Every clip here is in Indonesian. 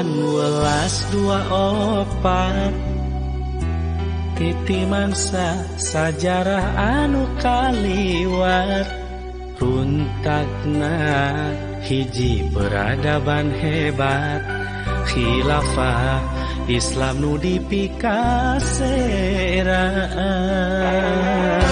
1824 titi mangsa sajarah anu kaliwat runtakna hiji peradaban hebat khilafah Islam nu dipikaseraan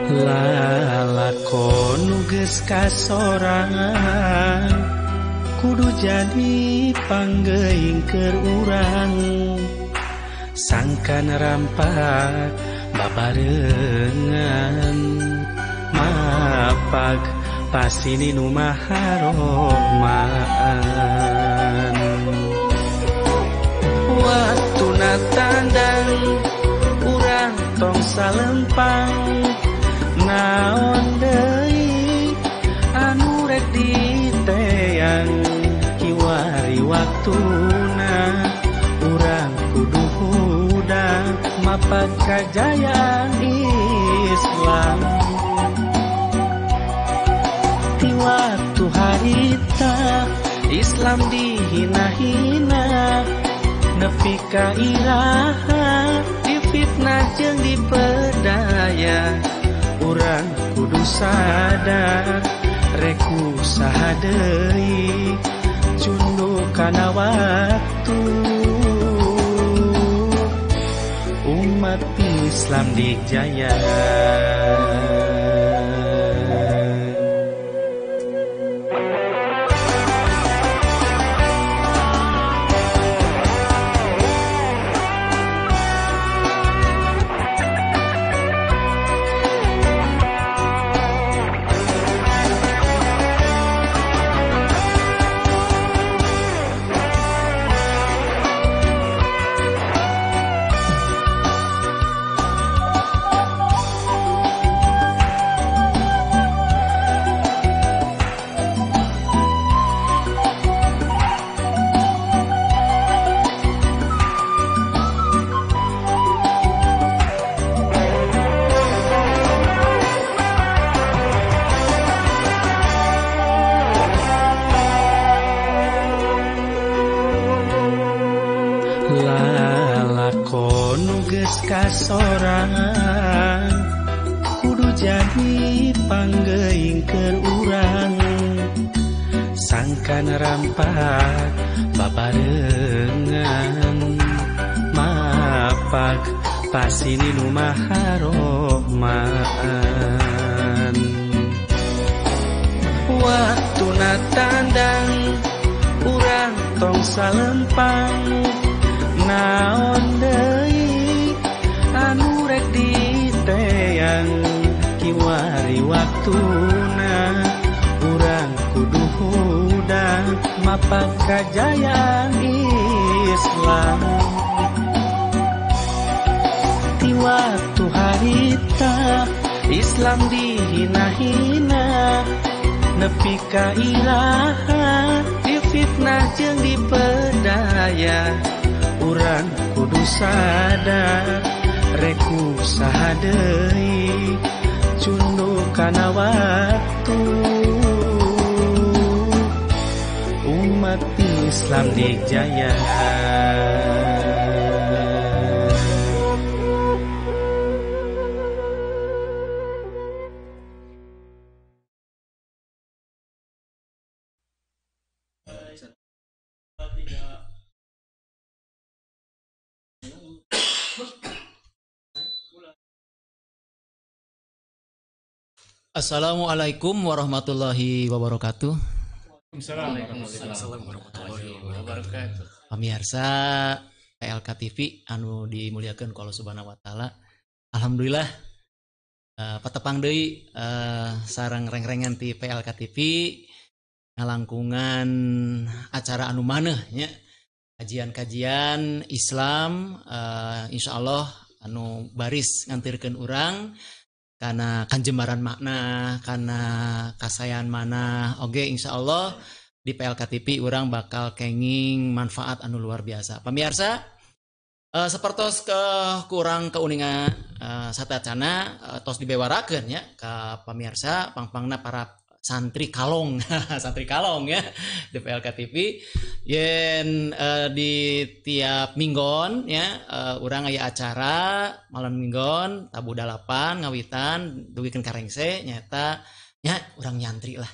lalakon nu geus kasorangan kudu jadi panggeuing keur urang sangkan rampak babarengan mapag pasini nu maharomaan waktu natandang urang tong salempang naon deui anu rek diteang kiwari waktuna urang kudu hudang mapag kajayaan Islam ti waktu harita Islam dihina-hina nepi ka iraha difitnah jeung dipedaya urang kudu sadar reku saha deui cunduk kana waktu umat Islam dijaya. Lalakon nu geus kasorangan kudu jadi panggeuing keur urang sangkan rampak babarengan mapag pasini nu maharomaan waktu natandang urang tong salempang naon deui anu rek diteang kiwari waktuna urang kudu hudang mapag kajayaan Islam ti waktu harita Islam dihina-hina nepi ka iraha difitnah jeung dipedaya urang kudu sadar reku saha deui cunduk kana waktu umat Islam dijaya. Assalamualaikum warahmatullahi wabarakatuh. Waalaikumsalam warahmatullahi wabarakatuh. Pamirsa PLK TV anu dimuliakeun ku Allah Subhanahu wa taala. Alhamdulillah patepang deui sareng reng-rengan ti PLK TV ngalangkungan acara anu maneh nya kajian-kajian Islam insyaallah anu baris ngantirkeun urang karena kanjembaran makna, karena kasayan mana, oke insyaallah di PLK TV orang bakal kenging manfaat anu luar biasa. Pemirsa, sepertos ke kurang keuningan satacana tos dibewarakeun nya ka pamirsa pangpangna para santri kalong santri kalong ya di PLK TV yen di tiap minggon ya urang aya acara malam minggon tabu dalapan ngawitan dugikeun karengse nyata nya urang nyantri lah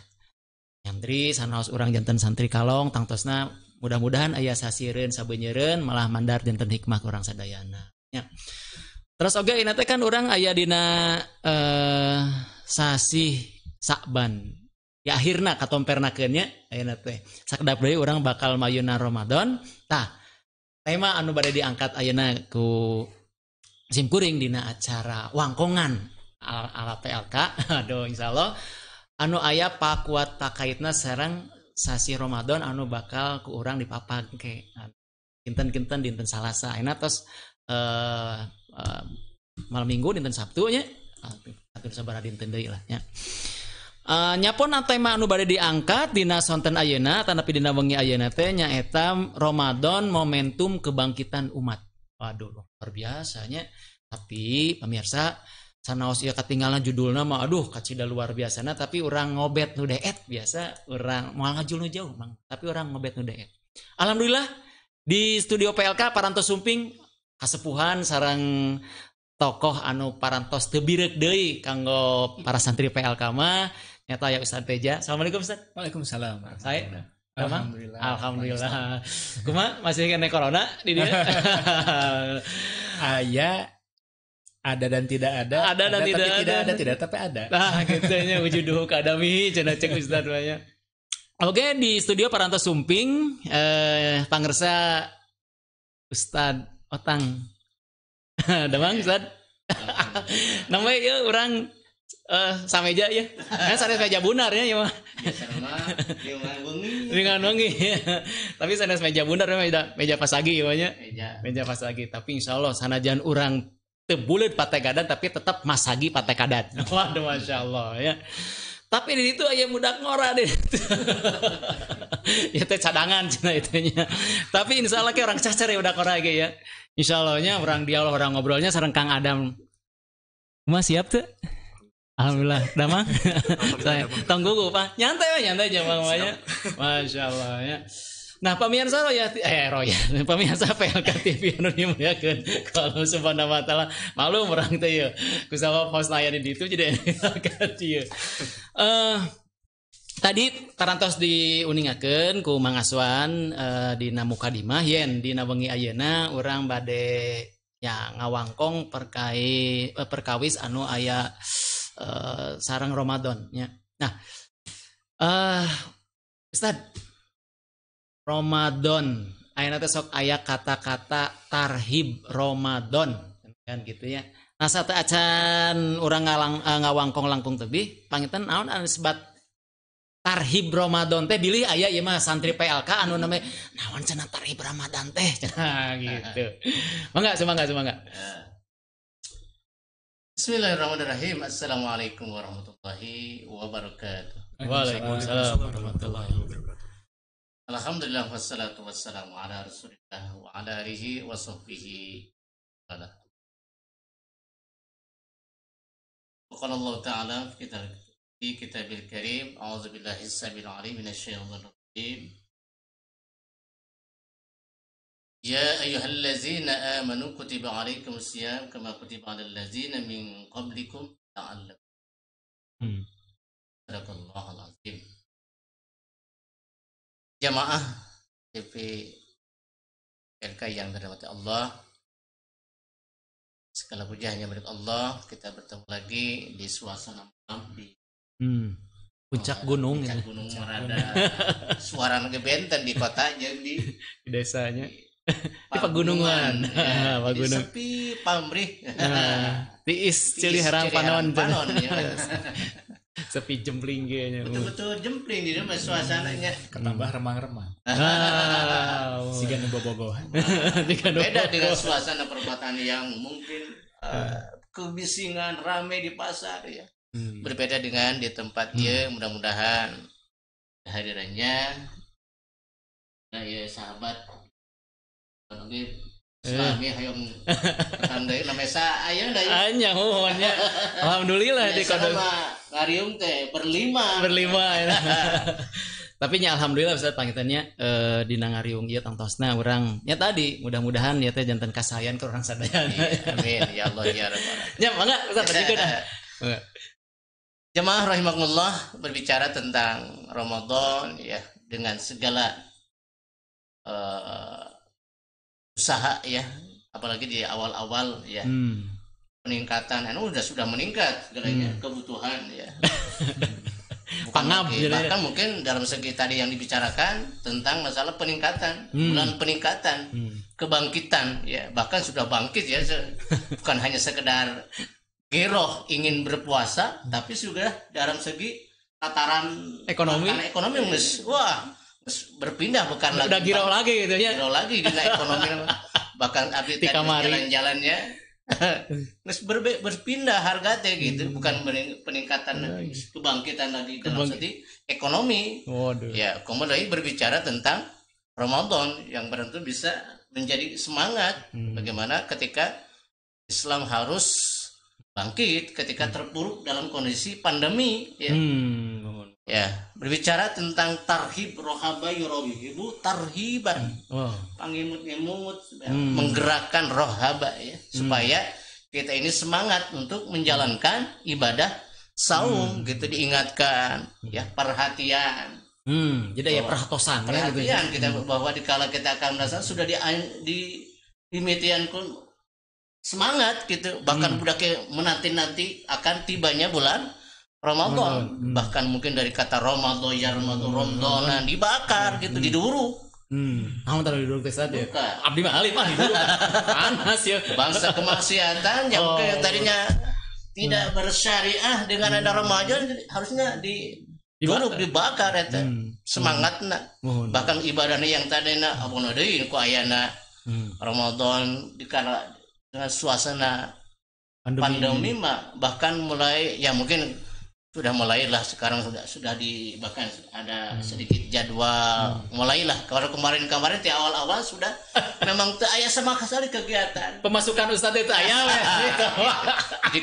nyantri sanaos urang janten santri kalong tangtosna mudah-mudahan aya sasireun sabeunyereun malah mandar dinten hikmah urang sadayana ya. Terus oge ini teh kan urang aya dina sasi Sa'ban. Ya akhirna katompernakeun nya ayeuna teh. Sakedap deui urang bakal mayuna Ramadan. Tah, tema anu bade diangkat ayeuna ku Sim Kuring dina acara wangkongan ala PLK. Aduh insyaallah anu aya pakuat pakaitna sareng sasi Ramadan anu bakal ku urang dipapake kinten-kinten dinten Salasa ayeuna tos malam Minggu dinten Sabtu nya atur sabaraha dinten deui lah nya nyapon tema anu bade diangkat dina sonten ayeuna tanapi dina wengi ayeuna teh nyaeta Ramadan momentum kebangkitan umat. Waduh luar biasa nya tapi pemirsa sanaos ieu katinggalan judulna mah aduh kacida luar biasana tapi urang ngobet nu deet biasa urang moal ngajul nu jauh Mang tapi urang ngobet nu deet. Alhamdulillah di studio PLK parantos sumping kasepuhan sareng tokoh anu parantos teu birek deui kanggo para santri PLK mah nyata aya Ustaz Teja. Assalamualaikum Ustaz. Waalaikumsalam. Saya Alhamdulillah. Kumaha masih kena corona di dieu? Aya ada dan tidak ada. Ada dan tidak tapi ada. tidak tapi ada. Nah, gitu nya wujuduh kadami cenah cek Ustaz banyak. Oke, di studio parantos sumping pangersa Ustaz Otang. Damang Ustaz. Namanya ya orang sameja ya. Kan sanes meja bunar ya mah. Dengan wengi. Tapi sanes meja bunar meja pasagi ya nya. Meja pasagi tapi insyaallah sanajan urang teu buleud pate gadan tapi tetap masagi pate kadat. Waduh masyaallah ya. Tapi di situ aya budak ngora deh. Ya teh cadangan cenah itu nya. Tapi insyaallah ke orang cacar ya budak ngora ge ya. Insyaallah-nya orang dialog orang ngobrolnya sareng Kang Adam. Kumaha siap teu? Alhamdulillah, damang. Saya tunggu Pak. Nyantai aja mamanya. Masyaallah ya. Nah, pemirsa pemirsa PLK TV anu dimuliakeun kalau subhanahu wa taala. Maklum urang teh ieu. Kusaha host aya di ditu jadi ieu. Tadi tarantos diuningakeun ku Mang Aswan dina mukadimah yen dina wengi ayeuna urang bade ya ngawangkong perkawis anu aya sareng Ramadan nya. Nah, Ustaz Ramadan ayeuna teh sok aya kata-kata tarhib Ramadan kan gitu ya. Nah sate acan urang ngawangkong langkung tebih panginten naon anu sebat tarhib Ramadan teh bilih aya ieu mah santri PLK anu namanya naon cenah tarhib Ramadan teh cenah gitu. Mangga. Bismillahirrahmanirrahim. Assalamualaikum warahmatullahi wabarakatuh. Waalaikumsalam warahmatullahi wabarakatuh. Alhamdulillah wassalatu wassalamu ala Rasulillah wa ala alihi wa sahbihi wala. Qala Allah Ta'ala fi kitabil karim a'udzu billahi samil alim minasyaitonir rajim. Ya ayyuhallazina amanu kutiba alaikumus syiyam kama kutiba alal ladzina min qablikum la'allakum Sadaqallahul azim. Jamaah TV PLK yang dirahmati Allah, segala puji hanya milik Allah. Kita bertemu lagi di suasana malam di puncak gunung Marada. Suara ngebenten di kota jeung di desanya di pegunungan. Ya, Pagunung. di sepi pamrih. Tiis Ciliharang Panon. Ya. Sepi jempling ge nya. Betul-betul jempling di rumah suasananya. Ketambah remang-remang. Siga nu bobogohan. Beda dengan suasana perbuatan yang mungkin kebisingan rame di pasar ya. Berbeda dengan di tempat dia. Mudah-mudahan kehadirannya ya sahabat Islami hayang tandai namanya sa aya da anya mohonnya alhamdulillah di kode ngariung teh berlima ya. Tapi nya alhamdulillah Ustaz pangitannya dina ngariung ieu tangtosna urang nya tadi mudah-mudahan ya teh janten kasayan ke urang sadaya. Amin ya Allah ya rabbal alamin. Nya mangga Ustaz tadi dah. Jemaah rahimakumullah, berbicara tentang Ramadan ya dengan segala usaha ya, apalagi di awal-awal ya. Peningkatan sudah meningkat segalanya kebutuhan ya. Pangap bahkan mungkin dalam segi tadi yang dibicarakan tentang masalah peningkatan, bulan peningkatan, kebangkitan ya, bahkan sudah bangkit ya, bukan hanya sekedar giroh ingin berpuasa, tapi sudah dalam segi tataran ekonomi wah berpindah, bukan udah lagi giroh lagi gitu ya, giroh lagi di ekonomi bahkan abdi jalan-jalannya berpindah harga teh gitu, bukan peningkatan kebangkitan lagi dalam segi ekonomi. Ya, kemudian berbicara tentang Ramadan yang tentu bisa menjadi semangat bagaimana ketika Islam harus bangkit ketika terpuruk dalam kondisi pandemi ya. Ya, berbicara tentang tarhib rohaba yurahibu tarhiban. Pangimut-imut menggerakkan rohaba ya, supaya kita ini semangat untuk menjalankan ibadah saum gitu, diingatkan ya, perhatian. Jadi ya perhatian gitu ya, kita bahwa dikala kita akan merasa sudah dimitian semangat gitu, bahkan budak menanti-nanti akan tibanya bulan Ramadan, bahkan mungkin dari kata Ramadan ya Ramadan dibakar gitu, diduru. Kamu taruh diduru teh saja. Abdi mah alif mah diduru. Panas ya. Bangsa kemaksiatan yang tadinya tidak bersyariah dengan ada Ramadan harusnya dibakar eta. Semangatna. Bahkan ibadahnya yang tadinya abona deui ku ayana Ramadan dikala dengan suasana pandemi mah bahkan mulai ya, mungkin sudah mulailah sekarang sudah bahkan ada sedikit jadwal mulailah. Kalau kemarin di awal-awal sudah memang teu aya sama sekali kegiatan. Pemasukan Ustaz itu aya gitu. Jadi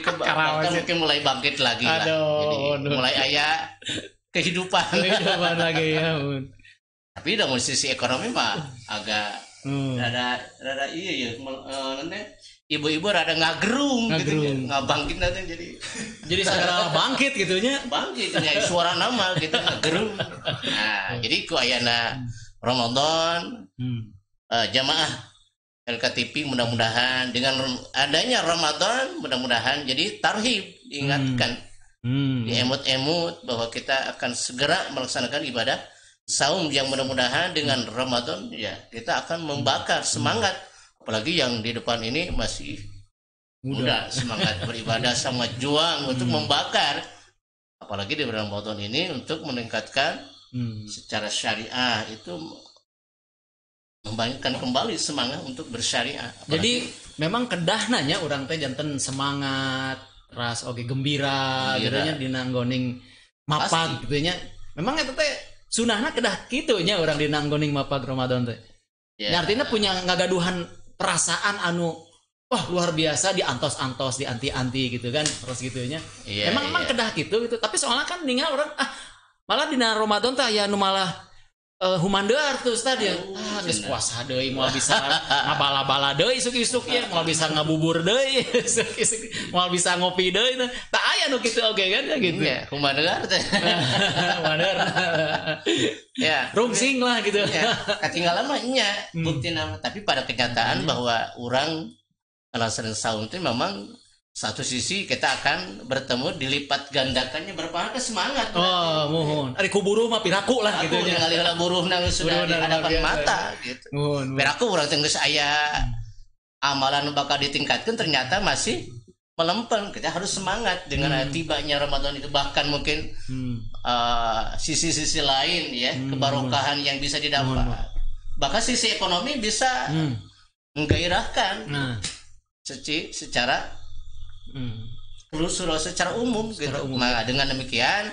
mungkin mulai bangkit lagi lah. Jadi mulai aya kehidupan lagi ya. Tapi dari sisi ekonomi mah agak rada iya ya, nanti ibu-ibu rada ngagerung gitu ya, ngabangkit nanti jadi segera bangkit gitunya, bangkitnya suara nama gitu ngagerung. Nah, jadi ku ayana Ramadan jamaah LKTP mudah-mudahan dengan adanya Ramadan mudah-mudahan jadi tarhib, diingatkan, diemut-emut bahwa kita akan segera melaksanakan ibadah saum yang mudah-mudahan dengan Ramadan ya kita akan membakar semangat, apalagi yang di depan ini masih muda, semangat beribadah sama juang untuk membakar, apalagi di bulan Ramadan ini untuk meningkatkan secara syariah itu, membangkitkan kembali semangat untuk bersyariah. Jadi memang kedah nanya orang teh janten semangat ras oge gembira gitu dinanggoning mapag gitu nya. Memang eta teh sunahna kedah kitunya orang dinanggoning mapag Ramadan teh. Ya, artinya punya ngagaduhan perasaan anu wah luar biasa, diantos-antos, dianti-anti gitu kan, terus gitunya. Memang kedah gitu, tapi soalnya kan ninggal orang malah dina Ramadan teh aya nu malah humandear tuh Ustaz ya. Geus puasa deui moal bisa ngabala-bala deui isuk-isuk ya, moal bisa ngabubur deui isuk-isuk, moal bisa ngopi deui. Tah aya nu kitu oge kan ya gitu. Ya, humandear teh. Humandear. Ya, rungsing lah gitu. Ya, katinggalan mah nya buktina, tapi pada kenyataan bahwa orang alasan saum itu memang satu sisi kita akan bertemu dilipat gandakannya berpahala semangat. Mohon. Ari kuburu mah piraku lah gitu nya. Ngalih buruh nang sudah di hadapan mata gitu. Piraku urang teh geus aya amalan bakal ditingkatkan ternyata masih melempem. Kita harus semangat dengan tibanya Ramadan itu, bahkan mungkin sisi-sisi lain ya, kebarokahan yang bisa didapat. Bahkan sisi ekonomi bisa menggairahkan secara secara umum gitu. Nah, dengan demikian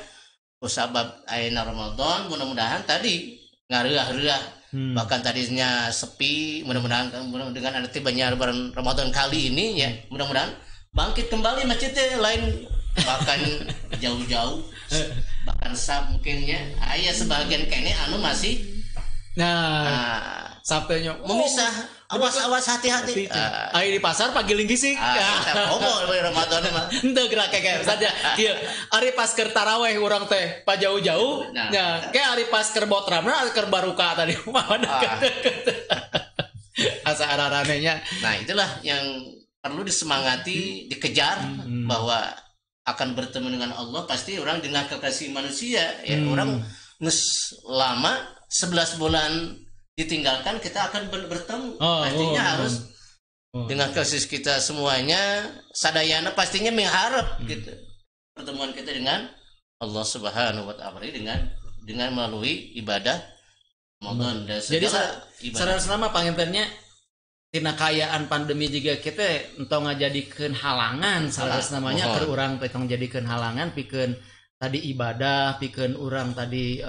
usabab ayeuna Ramadan mudah-mudahan tadi ngareah-reah bahkan tadinya sepi, mudah-mudahan dengan ada tibanya lebaran Ramadan kali ini ya, mudah-mudahan bangkit kembali masjidnya lain, bahkan jauh-jauh, bahkan mungkinnya ayah sebagian kene anu masih sampainya memisah, awas hati-hati. Ayo di pasar pagi linggi sih. Kita ngomong Ramadan mah. Ente gerak kayak saja. Kieu ari pas keur taraweh urang teh pa jauh-jauh. Nya kayak ari pas keur botramna ari keur baruka tadi. Asa araranenya. Nah, itulah yang perlu disemangati, dikejar bahwa akan bertemu dengan Allah pasti orang dengan kekasih manusia ya. Orang lama 11 bulan ditinggalkan, kita akan bertemu. Pastinya harus dengan kasus kita semuanya sadayana pastinya mengharap gitu pertemuan kita dengan Allah Subhanahu wa taala dengan melalui ibadah Ramadan dan segala ibadah. Jadi selama pangintennya tina kayaan pandemi juga kita entong ngajadikeun halangan salah namanya keur urang teh tong jadikeun halangan pikeun tadi ibadah, pikeun urang tadi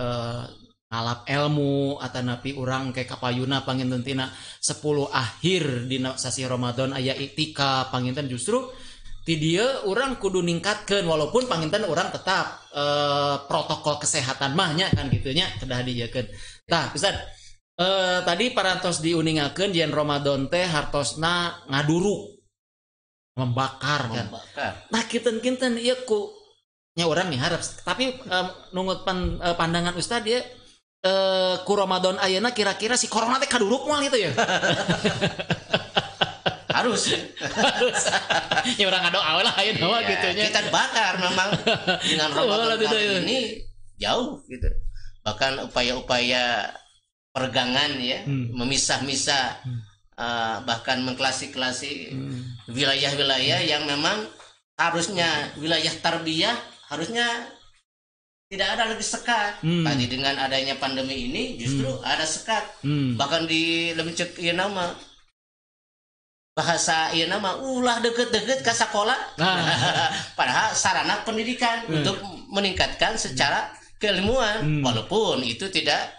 ngalap ilmu atau napi urang kayak kapayuna panginten tina 10 akhir di sasi Ramadan aya iktikaf panginten justru ti dieu urang kudu ningkatkeun walaupun panginten urang tetap protokol kesehatan mahnya kan gitunya kedah dijiekeun. Tah Ustaz tadi parantos diuningakeun yen Ramadan teh hartosna ngaduruk membakar kan. Nah kinten-kinten ieu ku nya urang miharep tapi nungut pandangan Ustaz dia ku Ramadan ayeuna kira-kira si corona teh kaduruk moal itu ya. harus ya orang ngadoa lah ayeuna gitu nya. Kita bakar memang dengan Ramadan ini jauh gitu. Bahkan upaya-upaya pergangan ya, memisah-misah bahkan mengklasi-klasi wilayah-wilayah yang memang harusnya wilayah tarbiyah harusnya tidak ada lagi sekat. Tadi dengan adanya pandemi ini justru ada sekat. Bahkan di lebih cek nama bahasa nama ulah deket-deket ke sekolah. Padahal sarana pendidikan untuk meningkatkan secara keilmuan, walaupun itu tidak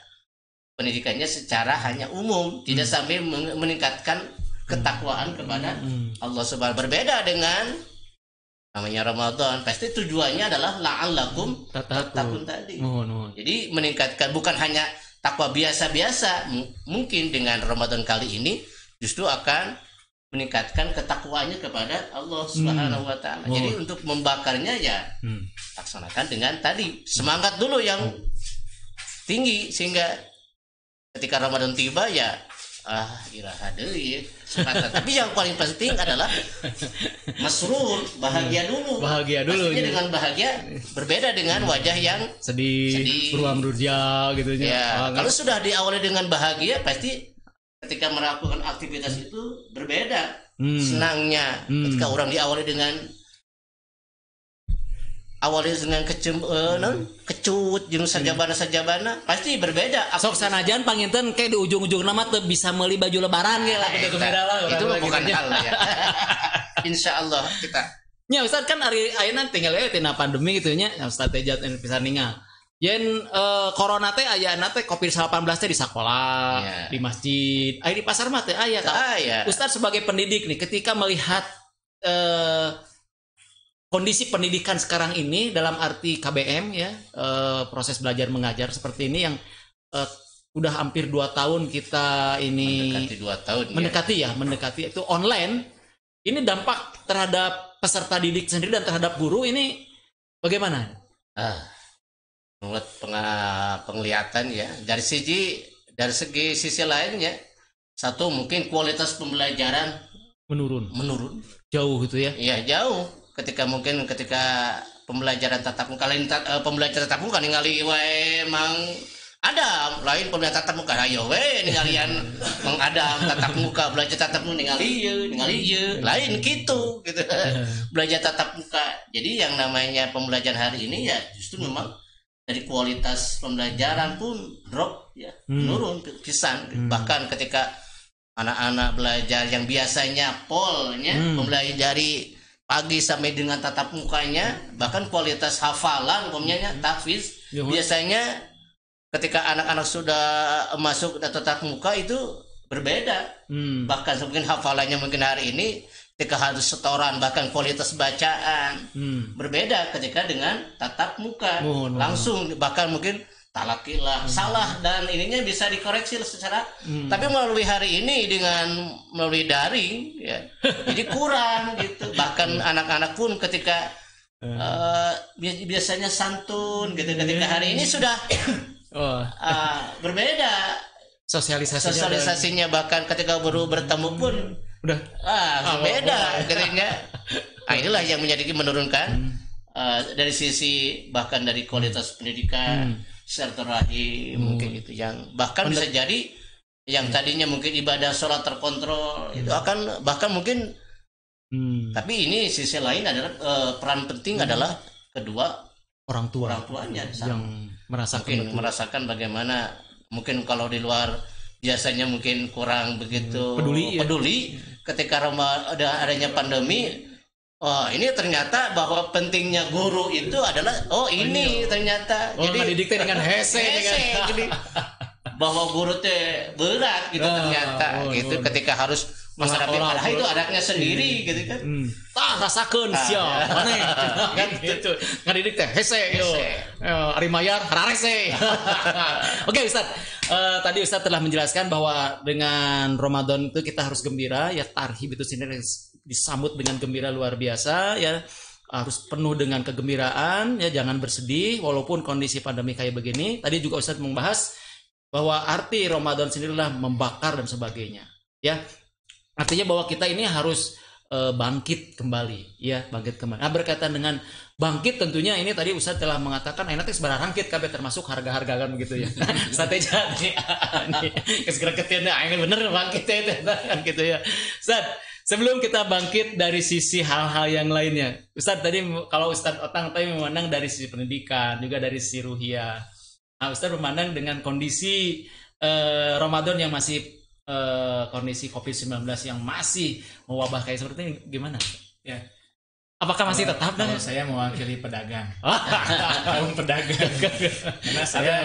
pendidikannya secara hanya umum, tidak sampai meningkatkan ketakwaan kepada Allah Subhanahu. Berbeda dengan namanya Ramadan, pasti tujuannya adalah la'allakum tattaqun tadi. Jadi meningkatkan bukan hanya takwa biasa-biasa, mungkin dengan Ramadan kali ini justru akan meningkatkan ketakwaannya kepada Allah Subhanahu wa taala. Jadi untuk membakarnya ya laksanakan dengan tadi semangat dulu yang tinggi sehingga ketika Ramadan tiba ya iraha deui. Tapi yang paling penting adalah masrur, bahagia dulu. Pastinya dengan bahagia berbeda dengan wajah yang sedih beruang durja gitu ya. Kalau sudah diawali dengan bahagia pasti ketika melakukan aktivitas itu berbeda. Senangnya ketika orang diawali dengan kecut jeung sajabana pasti berbeda. Sok sanajan panginten kayak di ujung-ujung nama tuh bisa meuli baju lebaran ge lah gitu lah. Itu bukan hal ya. Insyaallah kita. Nya Ustaz kan ari ayeuna tinggal tina pandemi gitu nya Ustaz teh bisa ningal. Yen corona teh ayeuna teh Covid-19 teh di sekolah, di masjid, aya di pasar mah teh aya tah. Ustaz sebagai pendidik nih ketika melihat kondisi pendidikan sekarang ini dalam arti KBM ya, proses belajar mengajar seperti ini yang udah hampir 2 tahun kita ini mendekati itu online. Ini dampak terhadap peserta didik sendiri dan terhadap guru ini bagaimana? Menurut penglihatan ya dari segi sisi lainnya, satu mungkin kualitas pembelajaran menurun jauh gitu ya. Iya jauh. Ketika pembelajaran tatap muka lain pembelajaran tatap muka ningali wae mang ada lain pembelajaran tatap muka ayo we ningalian mengadam tatap muka belajar tatap muka ningali ieu lain gitu belajar tatap muka. Jadi yang namanya pembelajaran hari ini ya justru memang dari kualitas pembelajaran pun drop ya, menurun pisan. Bahkan ketika anak-anak belajar yang biasanya polnya mempelajari pagi sampai dengan tatap mukanya, bahkan kualitas hafalan umpamanya tahfiz biasanya ketika anak-anak sudah masuk tatap muka itu berbeda. Bahkan mungkin hafalannya mungkin hari ini ketika harus setoran, bahkan kualitas bacaan berbeda ketika dengan tatap muka. Langsung bahkan mungkin talakilah salah dan ininya bisa dikoreksi secara tapi melalui hari ini dengan melalui daring ya jadi kurang gitu. Bahkan anak-anak pun ketika biasanya santun gitu, ketika hari ini sudah berbeda sosialisasinya, bahkan ketika baru bertemu pun udah berbeda akhirnya. Inilah yang menurunkan dari sisi bahkan dari kualitas pendidikan, silaturahim mungkin itu yang bahkan bisa jadi yang tadinya mungkin ibadah sholat terkontrol itu akan bahkan mungkin tapi ini sisi lain adalah peran penting adalah kedua orang tuanya yang merasakan bagaimana mungkin kalau di luar biasanya mungkin kurang begitu peduli ketika ada adanya pandemi. Ini ternyata bahwa pentingnya guru itu adalah ini ternyata jadi ngedidiknya dengan hese jadi bahwa guru teh berat gitu ternyata gitu ketika harus menghadapi padahal itu anaknya sendiri gitu kan. Rasakeun sia maneh kan gitu. Ngadidik teh hese yo. Ari mayar hararese. Oke Ustaz. Tadi Ustaz telah menjelaskan bahwa dengan Ramadan itu kita harus gembira ya, tarhib itu sendiri disambut dengan gembira luar biasa ya, harus penuh dengan kegembiraan ya, jangan bersedih walaupun kondisi pandemi kayak begini. Tadi juga Ustaz membahas bahwa arti Ramadan sendirilah membakar dan sebagainya ya, artinya bahwa kita ini harus bangkit kembali ya, bangkit kembali. Nah, berkaitan dengan bangkit tentunya ini tadi Ustaz telah mengatakan enaknya sebarang rangkit kabeh termasuk harga-harga kan begitu ya. Sate jadi nih segera ketirnya aing bener bangkit kan gitu ya. Ustaz, sebelum kita bangkit dari sisi hal-hal yang lainnya, Ustaz tadi kalau Ustaz Otang tadi memandang dari sisi pendidikan juga dari sisi ruhiyah. Nah, Ustaz memandang dengan kondisi Ramadan yang masih kondisi COVID-19 yang masih mewabah kayak seperti ini gimana? Ya. Apakah masih tetap? Kalau saya mewakili pedagang. Kaum pedagang. Karena saya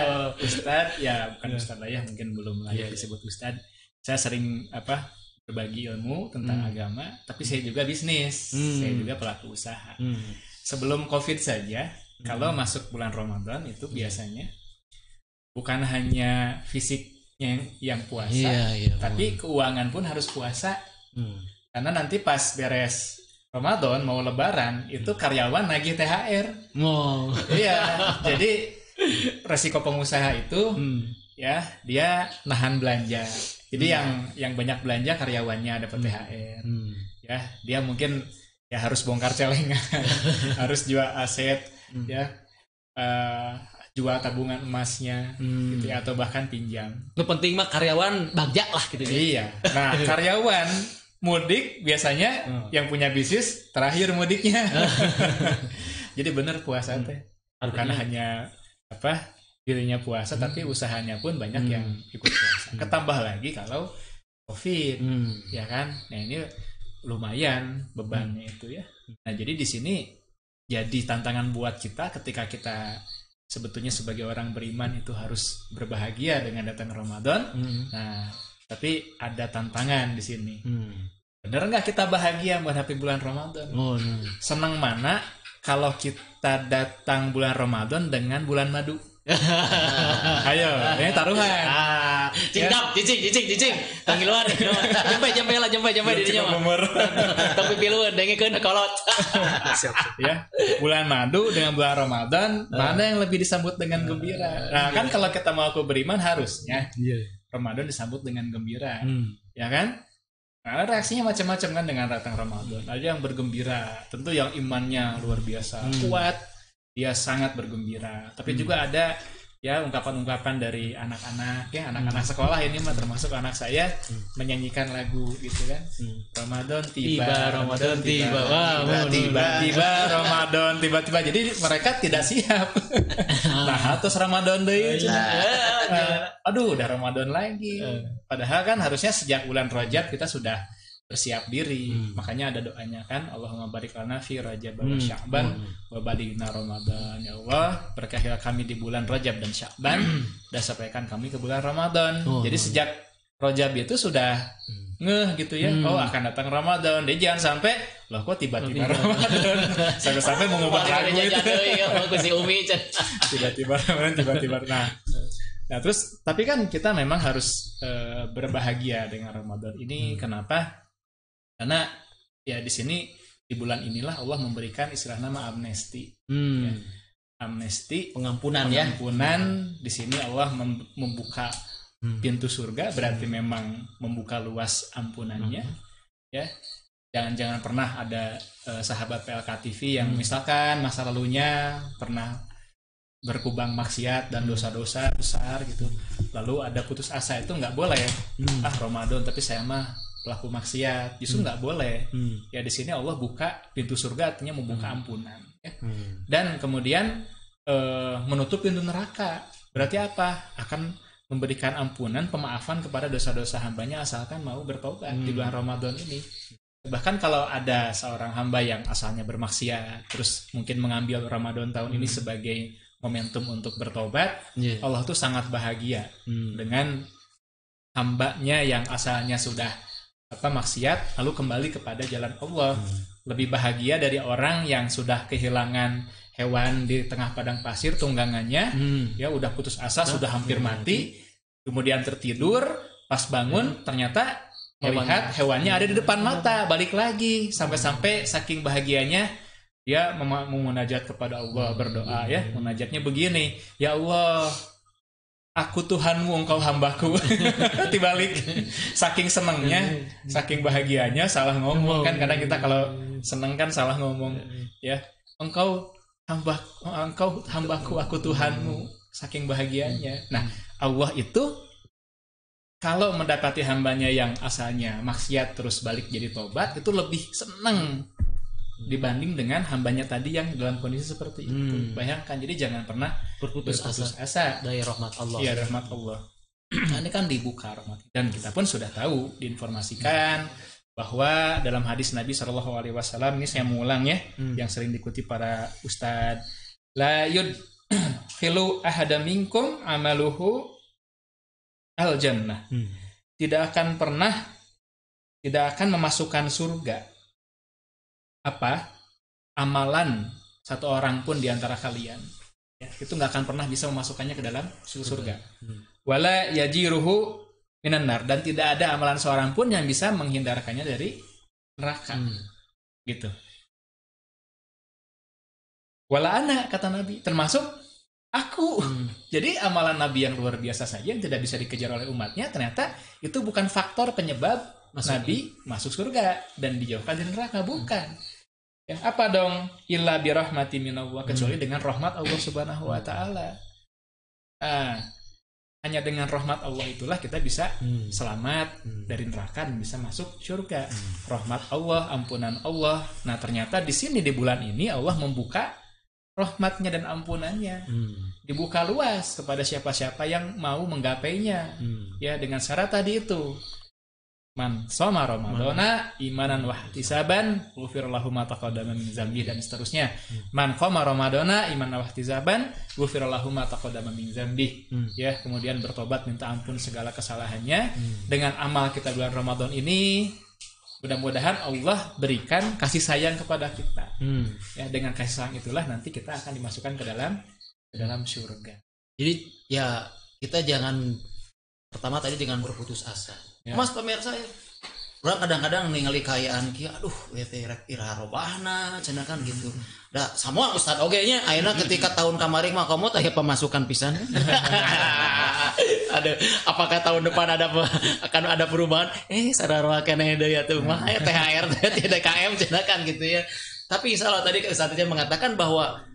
Ustadz, ya bukan Ustadz lah ya, mungkin belum layak disebut Ustadz. Saya sering berbagi ilmu tentang agama, tapi saya juga bisnis. Saya juga pelaku usaha. Sebelum COVID saja, kalau masuk bulan Ramadan itu biasanya bukan hanya fisik yang puasa, tapi keuangan pun harus puasa. Karena nanti pas beres Ramadan mau Lebaran itu karyawan nagih THR. Iya, jadi resiko pengusaha itu ya dia nahan belanja. Jadi yang banyak belanja karyawannya dapat THR. Ya, dia mungkin ya harus bongkar celengan, harus jual aset, ya. Jual tabungan emasnya gitu ya, atau bahkan pinjam. Itu penting mah karyawan bagja lah gitu. Iya. Nah, karyawan mudik biasanya yang punya bisnis terakhir mudiknya. Jadi benar puasa teh. Bukan hanya dirinya puasa tapi usahanya pun banyak yang ikut puasa. Ketambah lagi kalau COVID, ya kan? Nah, ini lumayan bebannya itu ya. Nah, jadi di sini jadi tantangan buat kita ketika kita sebetulnya sebagai orang beriman itu harus berbahagia dengan datang Ramadan. Nah, tapi ada tantangan di sini. Benar nggak kita bahagia menghadapi bulan Ramadan? Senang mana kalau kita datang bulan Ramadan dengan bulan madu? Ayo, ini taruhan. Cicing. Panggil luar. Jempai dirinya mah. Tapi piluan dengekeun kolot. Ya, bulan madu dengan bulan Ramadan, mana yang lebih disambut dengan gembira? Nah, kan kalau kita mau beriman harusnya Ramadan disambut dengan gembira. Ya kan? Nah, reaksinya macam-macam kan dengan datang Ramadan. Ada yang bergembira, tentu yang imannya luar biasa kuat, dia sangat bergembira. Tapi juga ada ya ungkapan-ungkapan dari anak-anak ya, anak-anak sekolah ini mah termasuk anak saya menyanyikan lagu gitu kan. Ramadan tiba, Ramadan tiba, tiba Ramadan tiba-tiba. Jadi mereka tidak siap. Nah, terus Ramadan deui. Aduh, udah Ramadan lagi. Padahal kan harusnya sejak bulan Rajab kita sudah bersiap diri. Makanya ada doanya kan, Allahumma barik lana fi Rajab wa Sya'ban wa balighna Ramadan. Ya Allah, berkahilah kami di bulan Rajab dan Sya'ban dan sampaikan kami ke bulan Ramadan. Jadi sejak Rajab itu sudah ngeh gitu ya, oh akan datang Ramadan. Dia jangan sampai loh kok tiba-tiba Ramadan. Sampai mau ngubah lagu itu. Tiba-tiba. Nah terus tapi kan kita memang harus berbahagia dengan Ramadan ini. Kenapa? Karena ya di sini di bulan inilah Allah memberikan istilah nama amnesti. Ya. Amnesti, pengampunan. Di sini Allah membuka pintu surga, berarti memang membuka luas ampunannya. Ya. Jangan pernah ada sahabat PLK TV yang misalkan masa lalunya pernah berkubang maksiat dan dosa-dosa besar gitu. Lalu ada putus asa, itu nggak boleh. Ramadan tapi saya mah pelaku maksiat, justru nggak boleh. Ya di sini Allah buka pintu surga, artinya membuka ampunan. Ya. Dan kemudian menutup pintu neraka. Berarti apa? Akan memberikan ampunan, pemaafan kepada dosa-dosa hambanya asalkan mau bertobat di bulan Ramadan ini. Bahkan kalau ada seorang hamba yang asalnya bermaksiat, terus mungkin mengambil Ramadan tahun ini sebagai momentum untuk bertobat, Allah tuh sangat bahagia dengan hambanya yang asalnya sudah maksiat lalu kembali kepada jalan Allah. Lebih bahagia dari orang yang sudah kehilangan hewan di tengah padang pasir tunggangannya, ya udah putus asa, sudah hampir mati, kemudian tertidur, pas bangun ternyata melihat hewannya ada di depan mata, balik lagi, sampai-sampai saking bahagianya dia memunajat kepada Allah, berdoa ya, munajatnya begini, ya Allah, aku Tuhanmu, engkau hambaku. Dibalik, saking senangnya, saking bahagianya salah ngomong kan. Kadang kita kalau seneng kan salah ngomong ya, engkau hambaku, aku Tuhanmu, saking bahagianya. Nah Allah itu kalau mendapati hambanya yang asalnya maksiat terus balik jadi tobat, itu lebih senang dibanding dengan hambanya tadi yang dalam kondisi seperti itu. Bayangkan, jadi jangan pernah berputus asa dari rahmat Allah. Iya, rahmat Allah. Nah, ini kan dibuka rahmat, dan kita pun sudah tahu, diinformasikan bahwa dalam hadis Nabi SAW, ini saya mengulang ya, yang sering dikutip para ustadz, la yudkhilu ahada minkum amaluhu al jannah. Tidak akan memasukkan surga amalan satu orang pun di antara kalian, ya, itu nggak akan pernah bisa memasukkannya ke dalam surga. Wala yajiruhu minan nar, dan tidak ada amalan seorang pun yang bisa menghindarkannya dari neraka. Gitu. Wala ana, kata Nabi, termasuk aku. Jadi amalan Nabi yang luar biasa saja yang tidak bisa dikejar oleh umatnya, ternyata itu bukan faktor penyebab Nabi masuk surga dan dijauhkan dari neraka, bukan. Ya, apa dong? Illa birahmati minallah, kecuali dengan rahmat Allah Subhanahu wa taala. Hanya dengan rahmat Allah itulah kita bisa selamat dari neraka dan bisa masuk surga. Rahmat Allah, ampunan Allah. Nah, ternyata di sini di bulan ini Allah membuka rahmatnya dan ampunannya. Dibuka luas kepada siapa-siapa yang mau menggapainya. Ya, dengan syarat tadi itu. Man shoma ramadhana imanan wa ihtisaban ghufira lahu ma taqaddama min dzambi, dan seterusnya. Man qama ramadhana imanan wa ihtisaban ghufira lahu ma taqaddama min dzambi. Ya, kemudian bertobat minta ampun segala kesalahannya. Dengan amal kita bulan Ramadan ini, mudah-mudahan Allah berikan kasih sayang kepada kita. Ya, dengan kasih sayang itulah nanti kita akan dimasukkan ke dalam surga. Jadi ya kita jangan, pertama tadi jangan berputus asa. Ya. Mas pemirsa ya, orang kadang-kadang ningali kayaan kia, aduh teh rek ira robahna cenah kan gitu. Da semua ustad oge nya ayeuna ketika tahun kemarin mah kamu teh pemasukan pisan. Apakah tahun depan akan ada perubahan? Sarua keneh deui atuh mah THR teh DKM cenah kan gitu ya. Tapi insyaallah tadi ustadnya mengatakan bahwa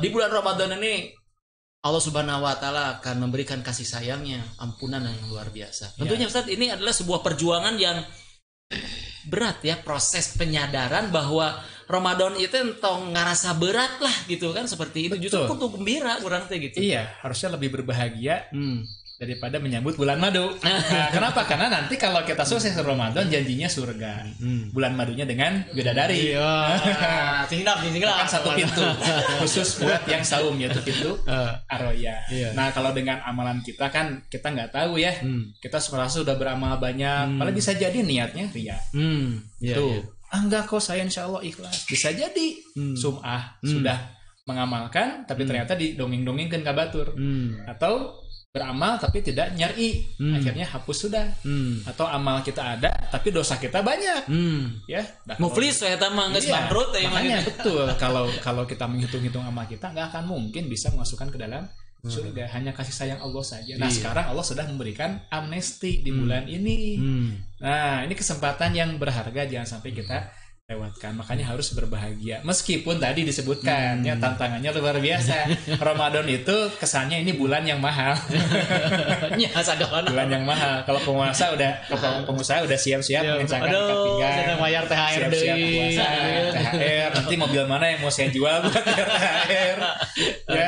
di bulan Ramadan ini Allah Subhanahu wa taala akan memberikan kasih sayangnya, ampunan yang luar biasa. Tentunya Ustaz, ini adalah sebuah perjuangan yang berat ya, proses penyadaran bahwa Ramadan itu entong ngerasa berat lah gitu kan, seperti itu. Justru kudu gembira kurang teh gitu. Iya, harusnya lebih berbahagia daripada menyambut bulan madu. Nah, kenapa? Karena nanti kalau kita sukses Ramadan janjinya surga. Bulan madunya dengan bidadari. Tinggal Kan satu pintu khusus buat yang saum, yaitu pintu Aroya. Nah, kalau dengan amalan kita kan kita nggak tahu ya. Kita merasa sudah beramal banyak, padahal bisa jadi niatnya ria. Tuh. Enggak kok, saya insya Allah ikhlas. Bisa jadi sum'ah sudah mengamalkan tapi ternyata didongeng-dongengkan ka batur. Atau beramal tapi tidak nyari, akhirnya hapus sudah. Atau amal kita ada tapi dosa kita banyak. Ya, muflis eta mah geus bangkrut ya. Makanya betul, kalau kita menghitung-hitung amal kita nggak akan mungkin bisa memasukkan ke dalam surga. Hanya kasih sayang Allah saja. Nah, sekarang Allah sudah memberikan amnesti di bulan ini. Nah, ini kesempatan yang berharga, jangan sampai kita lewatkan. Makanya harus berbahagia. Meskipun tadi disebutkan ya tantangannya luar biasa. Ramadan itu kesannya ini bulan yang mahal. Bulan yang mahal. Kalau pengusaha udah siap-siap mengencangkan ketinggalan. Bayar THR siap-siap puasa, THR. Nanti mobil mana yang mau saya jual buat THR. Ya,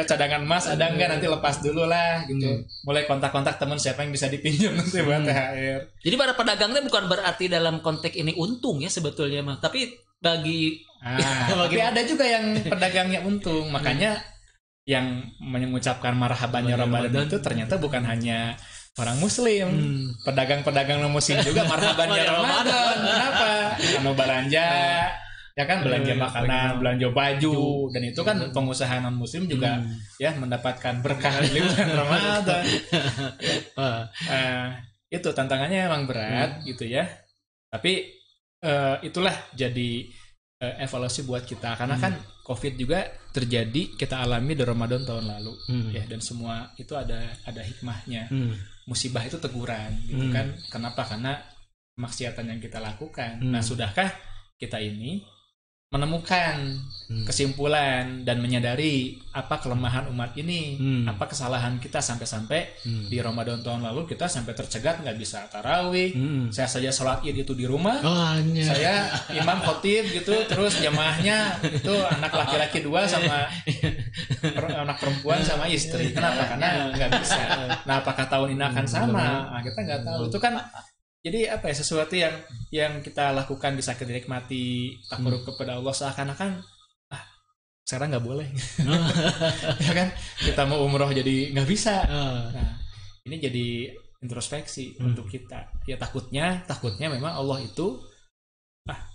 cadangan emas ada enggak, nanti lepas dulu lah gitu. Mulai kontak-kontak teman siapa yang bisa dipinjam nanti buat THR. Jadi para pedagangnya bukan berarti dalam konteks ini untung ya sebetulnya mah, tapi bagi tapi ada juga yang pedagangnya untung. Makanya yang mengucapkan marhabannya Ramadan itu ternyata bukan hanya orang muslim. Pedagang-pedagang non muslim juga marhabannya Ramadan. Kenapa? Karena belanja ya kan, belanja makanan, belanja baju, dan itu kan pengusaha non muslim juga ya mendapatkan berkah di bulan Ramadan. Itu tantangannya emang berat gitu ya. Tapi itulah jadi evaluasi buat kita, karena kan COVID juga terjadi, kita alami di Ramadan tahun lalu ya, dan semua itu ada hikmahnya. Musibah itu teguran gitu kan. Kenapa? Karena kemaksiatan yang kita lakukan. Nah, sudahkah kita ini menemukan kesimpulan dan menyadari apa kelemahan umat ini, apa kesalahan kita sampai-sampai di Ramadan tahun lalu kita sampai tercegat nggak bisa tarawih. Saya saja sholat id itu di rumah, saya imam khotib gitu, terus jamaahnya itu anak laki-laki 2 sama anak perempuan sama istri. Kenapa? Karena nggak bisa. Nah, apakah tahun ini akan sama? Nah, kita nggak tahu. Itu kan jadi apa ya, sesuatu yang kita lakukan bisa kita nikmati, takarrub kepada Allah, seakan-akan sekarang nggak boleh. Ya kan, kita mau umroh jadi nggak bisa. Nah, ini jadi introspeksi untuk kita. Ya takutnya memang Allah itu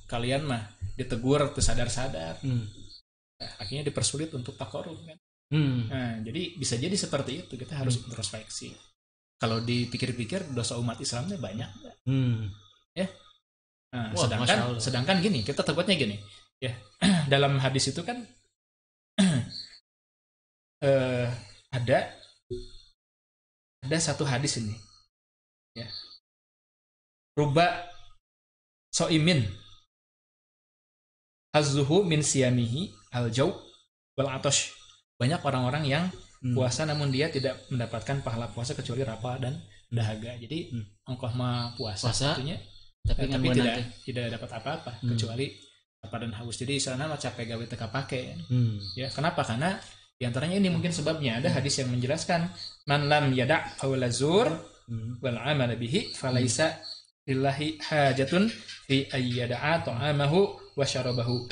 kalian mah ditegur terus sadar-sadar. Akhirnya dipersulit untuk takarrub kan. Nah, jadi bisa jadi seperti itu, kita harus introspeksi. Kalau dipikir-pikir dosa umat Islamnya banyak, ya. Nah, sedangkan gini, kita terbuatnya gini, ya. Dalam hadis itu kan ada satu hadis ini, ya. Ruba so'imin hazzuhu min siyamihi al-jaw wal atash. Banyak orang-orang yang puasa namun dia tidak mendapatkan pahala puasa kecuali lapar dan dahaga. Jadi engkau mah puasa tentunya, tapi tidak dapat apa-apa kecuali lapar dan haus. Jadi sana mah capek gawe teka pakai. Ya, kenapa? Karena diantaranya ini mungkin sebabnya ada hadis yang menjelaskan man lam yada' qawla zur wal amal bihi falaisa lillahi hajatun fi ayyada'a ta'amahu wa syarabahu.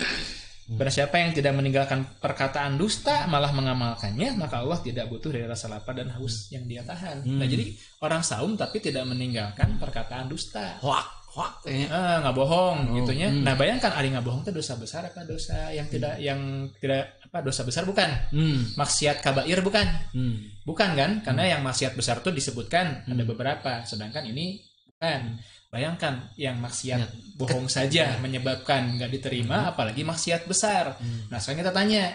Barang siapa yang tidak meninggalkan perkataan dusta malah mengamalkannya, maka Allah tidak butuh dari rasa lapar dan haus yang dia tahan. Nah, jadi orang saum tapi tidak meninggalkan perkataan dusta. Hoak nggak bohong gitunya. Nah, bayangkan ari nggak bohong itu dosa besar apa dosa yang tidak dosa besar bukan? Maksiat kabair bukan? Bukan kan? Karena yang maksiat besar itu disebutkan ada beberapa, sedangkan ini bukan. Bayangkan yang maksiat bohong saja menyebabkan nggak diterima, apalagi maksiat besar. Nah, sekarang kita tanya,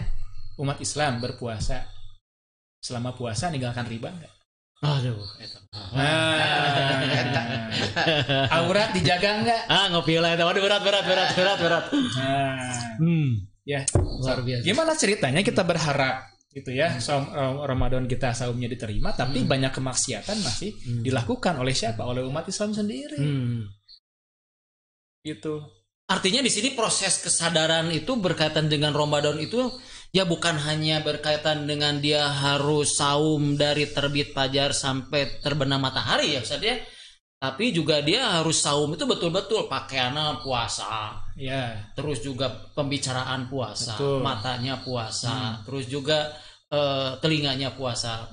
umat Islam berpuasa, selama puasa ninggalkan riba nggak? Aduh, aurat dijaga nggak? Ngopi lah, waduh berat. Ya, luar biasa. Gimana ceritanya kita berharap gitu ya, Ramadan kita saumnya diterima, tapi banyak kemaksiatan masih dilakukan oleh siapa? Oleh umat Islam sendiri. Gitu. artinya di sini proses kesadaran itu berkaitan dengan Ramadan itu ya bukan hanya berkaitan dengan dia harus saum dari terbit fajar sampai terbenam matahari ya Ustaz ya. Tapi juga dia harus saum itu betul-betul pakaiannya puasa. Ya. Terus juga pembicaraan puasa, Betul. matanya puasa, terus juga telinganya puasa.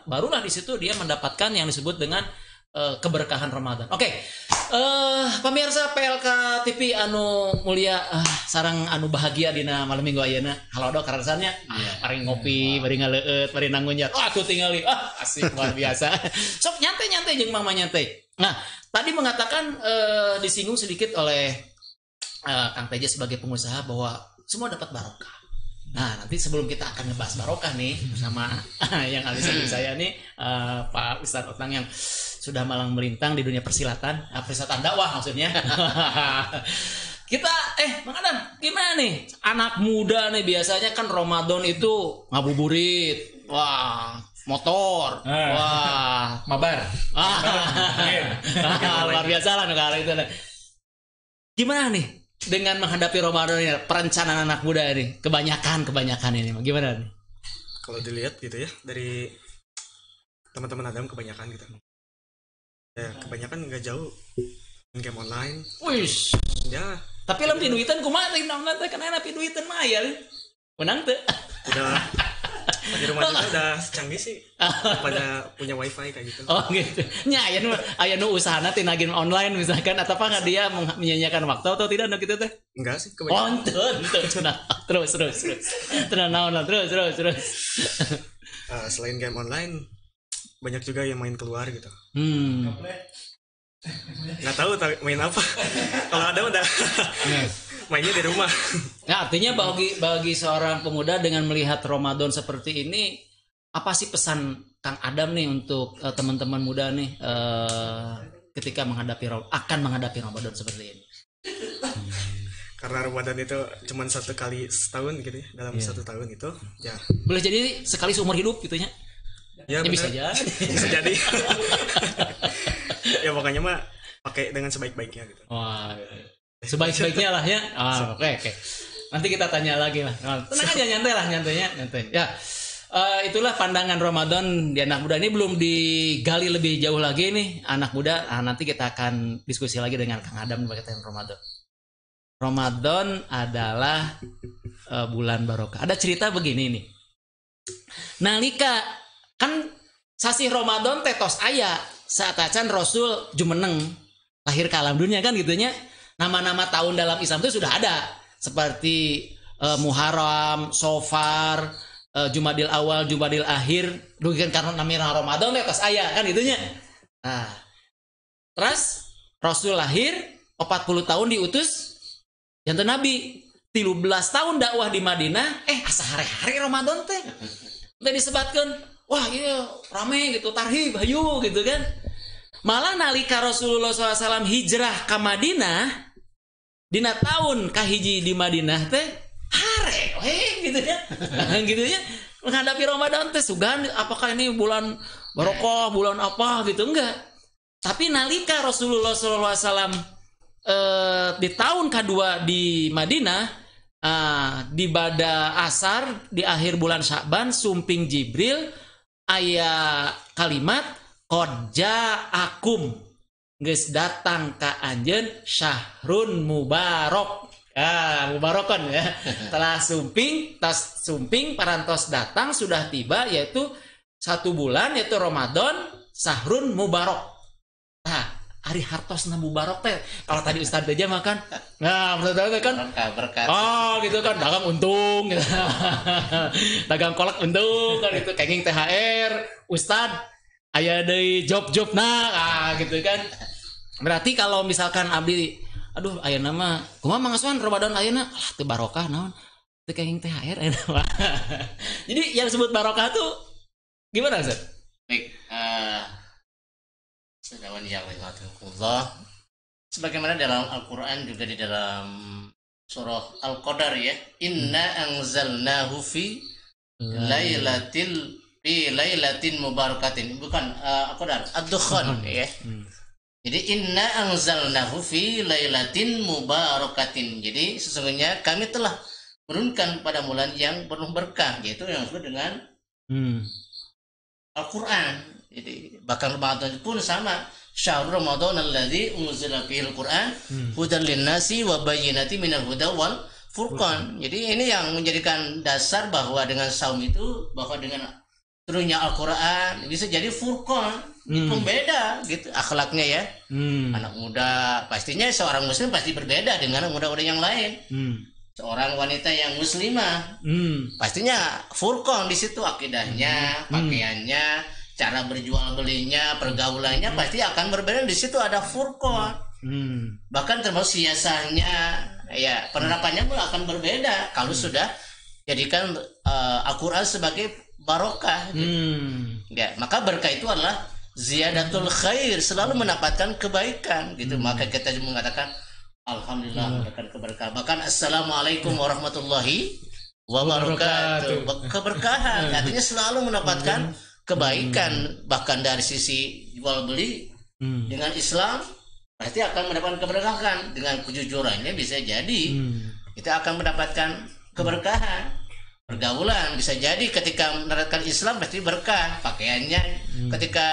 Barulah di situ dia mendapatkan yang disebut dengan keberkahan Ramadan. Oke. Pemirsa PLK TV anu mulia sarang anu bahagia dina malam minggu ayeuna. Halodo karasannya. Mari ngopi, mari ngaleut, mari nangunjar. Aku tingali. Asik luar biasa. Sok nyantai-nyantai jeung mama nyantai. Nah, tadi mengatakan disinggung sedikit oleh Kang Teja sebagai pengusaha bahwa semua dapat barokah. Nah, nanti sebelum kita akan ngebahas barokah nih bersama yang ahli saya nih Pak Ustadz Otang yang sudah malang melintang di dunia persilatan, persilatan dakwah maksudnya. Kita Bang Adam, gimana nih? Anak muda nih biasanya kan Ramadan itu ngabuburit. Wah, motor. Wah, Mabar. Luar biasa lah negara itu. Gimana nih dengan menghadapi Ramadan ini, perencanaan anak muda ini, kebanyakan ini, gimana nih? Kalau dilihat gitu ya dari teman-teman Adam kebanyakan gitu, ya kebanyakan nggak jauh game online. Wish. Ya. Tapi lebih duitan kumaha teh naon teh kana napi duitan mah aya. Menang teh. Udah di rumah juga udah canggih sih. Pada punya wifi kayak gitu. Oh gitu. Nya aya nu usahana tina game online misalkan atau apa nggak dia menyanyiakan waktu atau tidak nu kitu teh? Enggak sih kebanyakan. Terus. Terus naon terus. Selain game online banyak juga yang main keluar gitu. Nggak tahu main apa. Kalau ada udah mainnya di rumah. Nah, artinya bagi seorang pemuda dengan melihat Ramadan seperti ini, apa sih pesan Kang Adam nih untuk teman-teman muda nih ketika akan menghadapi Ramadan seperti ini? Karena Ramadan itu cuma satu kali setahun gitu ya, dalam satu tahun itu ya. Boleh jadi sekali seumur hidup gitunya? Ya bisa jadi. Bisa jadi. Ya pokoknya mah pakai dengan sebaik-baiknya gitu. Wah, sebaik-baiknya lah ya. Oke. Nanti kita tanya lagi lah. Tenang aja, nyantai. Ya, itulah pandangan Ramadan di anak muda ini belum digali lebih jauh lagi nih anak muda. Nanti kita akan diskusi lagi dengan Kang Adam berkaitan Ramadan. Ramadan adalah bulan barokah. Ada cerita begini nih. Nalika kan sasih Ramadan tetos aya saat acan Rasul jumeneng lahir ke alam dunia kan gitunya. Nama-nama tahun dalam Islam itu sudah ada seperti Muharram, Sofar, Jumadil Awal, Jumadil Akhir. Dugikan karena namanya Ramadan tetos aya kan gitunya. Nah, terus Rasul lahir 40 tahun diutus jantan Nabi 13 tahun dakwah di Madinah asa hari-hari Ramadan teh udah disebatkan wah iya rame gitu tarhib hayu gitu kan. Malah nalika Rasulullah SAW hijrah ke Madinah dina tahun kahiji di Madinah teh hare gitu ya. Gitu ya menghadapi Ramadan teh sugan apakah ini bulan barokah bulan apa gitu enggak. Tapi nalika Rasulullah SAW di tahun kedua di Madinah di bada asar di akhir bulan Sya'ban sumping Jibril aya kalimat qad ja'akum geus datang ka anjeun syahrun mubarak. Mubarakon ya. Telah sumping parantos datang sudah tiba yaitu 1 bulan yaitu Ramadan syahrun mubarak. Ari hartosna mubarak teh. Kalau tadi Ustaz aja makan. Nah, maksudnya kan berkat. Gitu kan dagang untung gitu. Dagang kolak untung kan itu kenging THR. Ustaz aya deui job-job gitu kan. Berarti kalau misalkan abdi aduh ayeuna mah kumaha mangasuhan Ramadan ayeuna teu barokah naon. Teu kenging THR ayeuna. Jadi yang disebut barokah tuh gimana Ustaz? Baik, sebagaimana dalam Al-Quran juga di dalam surah Al-Qadar ya, inna anzalnahu fi lailatin mubarakatin, bukan Al-Qadar, Ad-Dukhan ya. Jadi inna anzalnahu fi lailatin mubarakatin. Jadi sesungguhnya kami telah menurunkan pada bulan yang penuh berkah, yaitu yang disebut dengan Al-Quran. Jadi bahkan Ramadan pun sama. Syahrul Ramadan alladzi unzila fihil Quran hudan linnasi wa bayyinatin minal huda wal furqan. Jadi ini yang menjadikan dasar bahwa dengan saum itu, bahwa dengan turunnya Al-Quran bisa jadi furqan, pembeda gitu akhlaknya ya. Anak muda pastinya seorang muslim pasti berbeda dengan anak muda-muda yang lain. Seorang wanita yang muslimah pastinya furqan di situ, akidahnya, pakaiannya, cara berjual belinya, pergaulannya pasti akan berbeda. Di situ ada furqan. Bahkan termasuk siasanya, ya penerapannya pun akan berbeda kalau sudah jadikan Al-Quran sebagai barokah. Ya, maka berkah itu adalah ziyadatul khair, selalu mendapatkan kebaikan gitu. Maka kita mengatakan alhamdulillah mendapatkan keberkahan. Bahkan assalamualaikum warahmatullahi wabarakatuh. Keberkahan artinya selalu mendapatkan kebaikan. Bahkan dari sisi jual beli dengan Islam pasti akan mendapatkan keberkahan. Dengan kejujurannya bisa jadi kita akan mendapatkan keberkahan. Pergaulan bisa jadi ketika menerapkan Islam pasti berkah. Pakaiannya ketika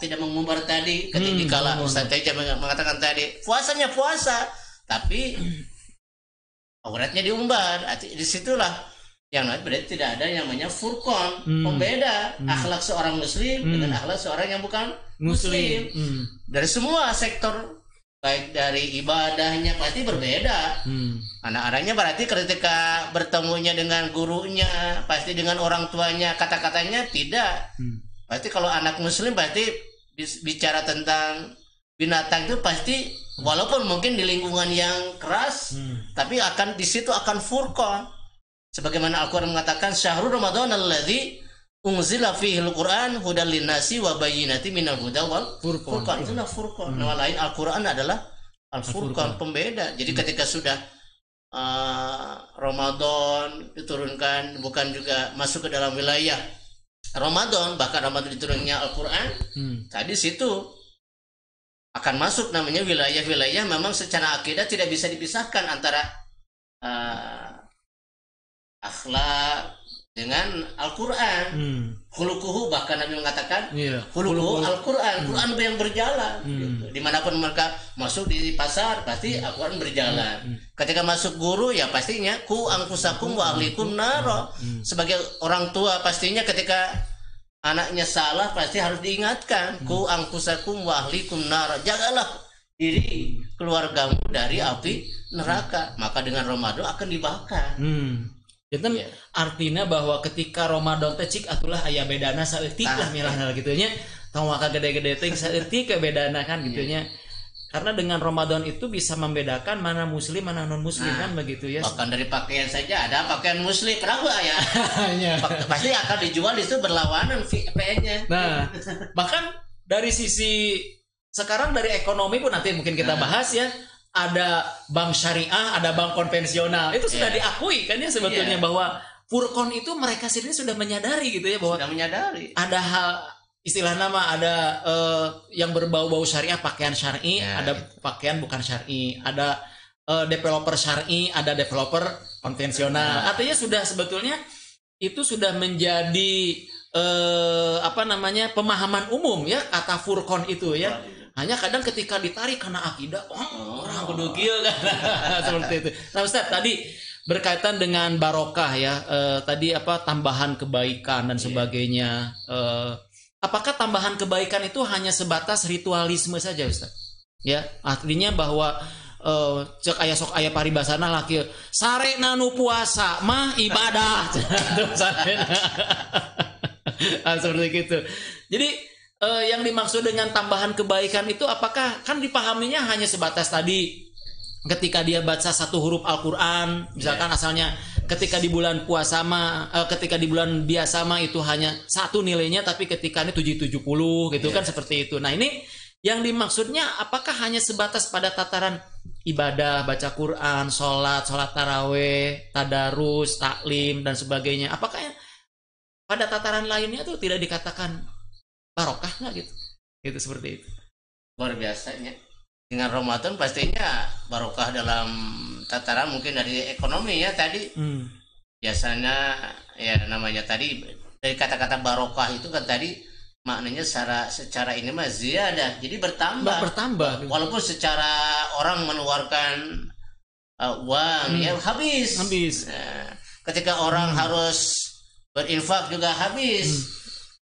tidak mengumbar tadi, ketika kala Ustaz Teja mengatakan tadi puasanya puasa tapi auratnya diumbar, disitulah yang berarti tidak ada yang namanya furqan, pembeda akhlak seorang muslim dengan akhlak seorang yang bukan muslim. Dari semua sektor, baik dari ibadahnya pasti berbeda. Anak-anaknya berarti ketika bertemunya dengan gurunya, pasti dengan orang tuanya, kata-katanya tidak. Pasti kalau anak muslim pasti bicara tentang binatang itu pasti, walaupun mungkin di lingkungan yang keras, tapi akan di situ akan furqan. Sebagaimana Al-Quran mengatakan syahrul Ramadan alladzi unzila fihil Quran hudal linnasi wa bayyinatin minal huda wal furqan. Itulah furqan. Nama lain Al-Quran adalah Al-Furqan, pembeda. Jadi ketika sudah Ramadan diturunkan, bukan juga masuk ke dalam wilayah Ramadan, bahkan Ramadan diturunnya Al-Quran, tadi situ akan masuk namanya wilayah-wilayah memang secara akidah tidak bisa dipisahkan antara akhlak dengan Al-Quran. Khuluquhu, bahkan Nabi mengatakan khuluquhu Al-Quran, Quran yang berjalan gitu. Dimanapun mereka masuk di pasar pasti Al-Quran berjalan. Ketika masuk guru ya pastinya ku angkusakum wa ahlikum naro. Sebagai orang tua pastinya ketika anaknya salah pasti harus diingatkan ku angkusakum wa ahlikum naro, jagalah diri keluargamu dari api neraka. Maka dengan Ramadan akan dibakar. Itu artinya bahwa ketika Ramadan teh cik atulah aya bedana saeutik lah milahna gitu nya. Tong maka gede-gede teh saeutik ke bedana kan gitu nya. Karena dengan Ramadan itu bisa membedakan mana muslim mana non muslim kan begitu ya. Bahkan dari pakaian saja ada pakaian muslim, kenapa ya? Pasti akan dijual itu berlawanan VP-nya. Nah, bahkan dari sisi sekarang dari ekonomi pun nanti mungkin kita bahas ya. Ada bank syariah, ada bank konvensional. Itu sudah diakui kan ya sebetulnya bahwa furqan itu mereka sendiri sudah menyadari gitu ya, bahwa sudah menyadari. Ada hal istilah nama, ada yang berbau-bau syariah, pakaian syar'i, ada pakaian bukan syar'i, ada developer syar'i, ada developer konvensional. Artinya sudah sebetulnya itu sudah menjadi pemahaman umum ya kata furqan itu ya. Hanya kadang ketika ditarik karena akidah, orang kudu kieu kan. Seperti itu. Nah, Ustaz, tadi berkaitan dengan barokah ya, tadi tambahan kebaikan dan sebagainya. Apakah tambahan kebaikan itu hanya sebatas ritualisme saja, Ustaz? Ya, artinya bahwa cek aya sok aya paribasana lah kieu. Sarena nu puasa mah ibadah. Seperti itu. Jadi yang dimaksud dengan tambahan kebaikan itu apakah kan dipahaminya hanya sebatas tadi ketika dia baca satu huruf Al-Quran misalkan asalnya ketika di bulan puasa ketika di bulan biasa itu hanya satu nilainya, tapi ketika ini 770 gitu kan seperti itu. Nah ini yang dimaksudnya apakah hanya sebatas pada tataran ibadah, baca Quran, sholat taraweh, tadarus, taklim dan sebagainya, apakah pada tataran lainnya tuh tidak dikatakan barokah nggak gitu seperti itu? luar biasanya. Dengan Ramadan pastinya barokah dalam tataran mungkin dari ekonomi ya tadi. Biasanya ya namanya tadi dari kata-kata barokah itu kan tadi maknanya secara ini mah ziyadah. Jadi bertambah. Walaupun secara orang mengeluarkan uang ya habis. Nah, ketika orang harus berinfak juga habis.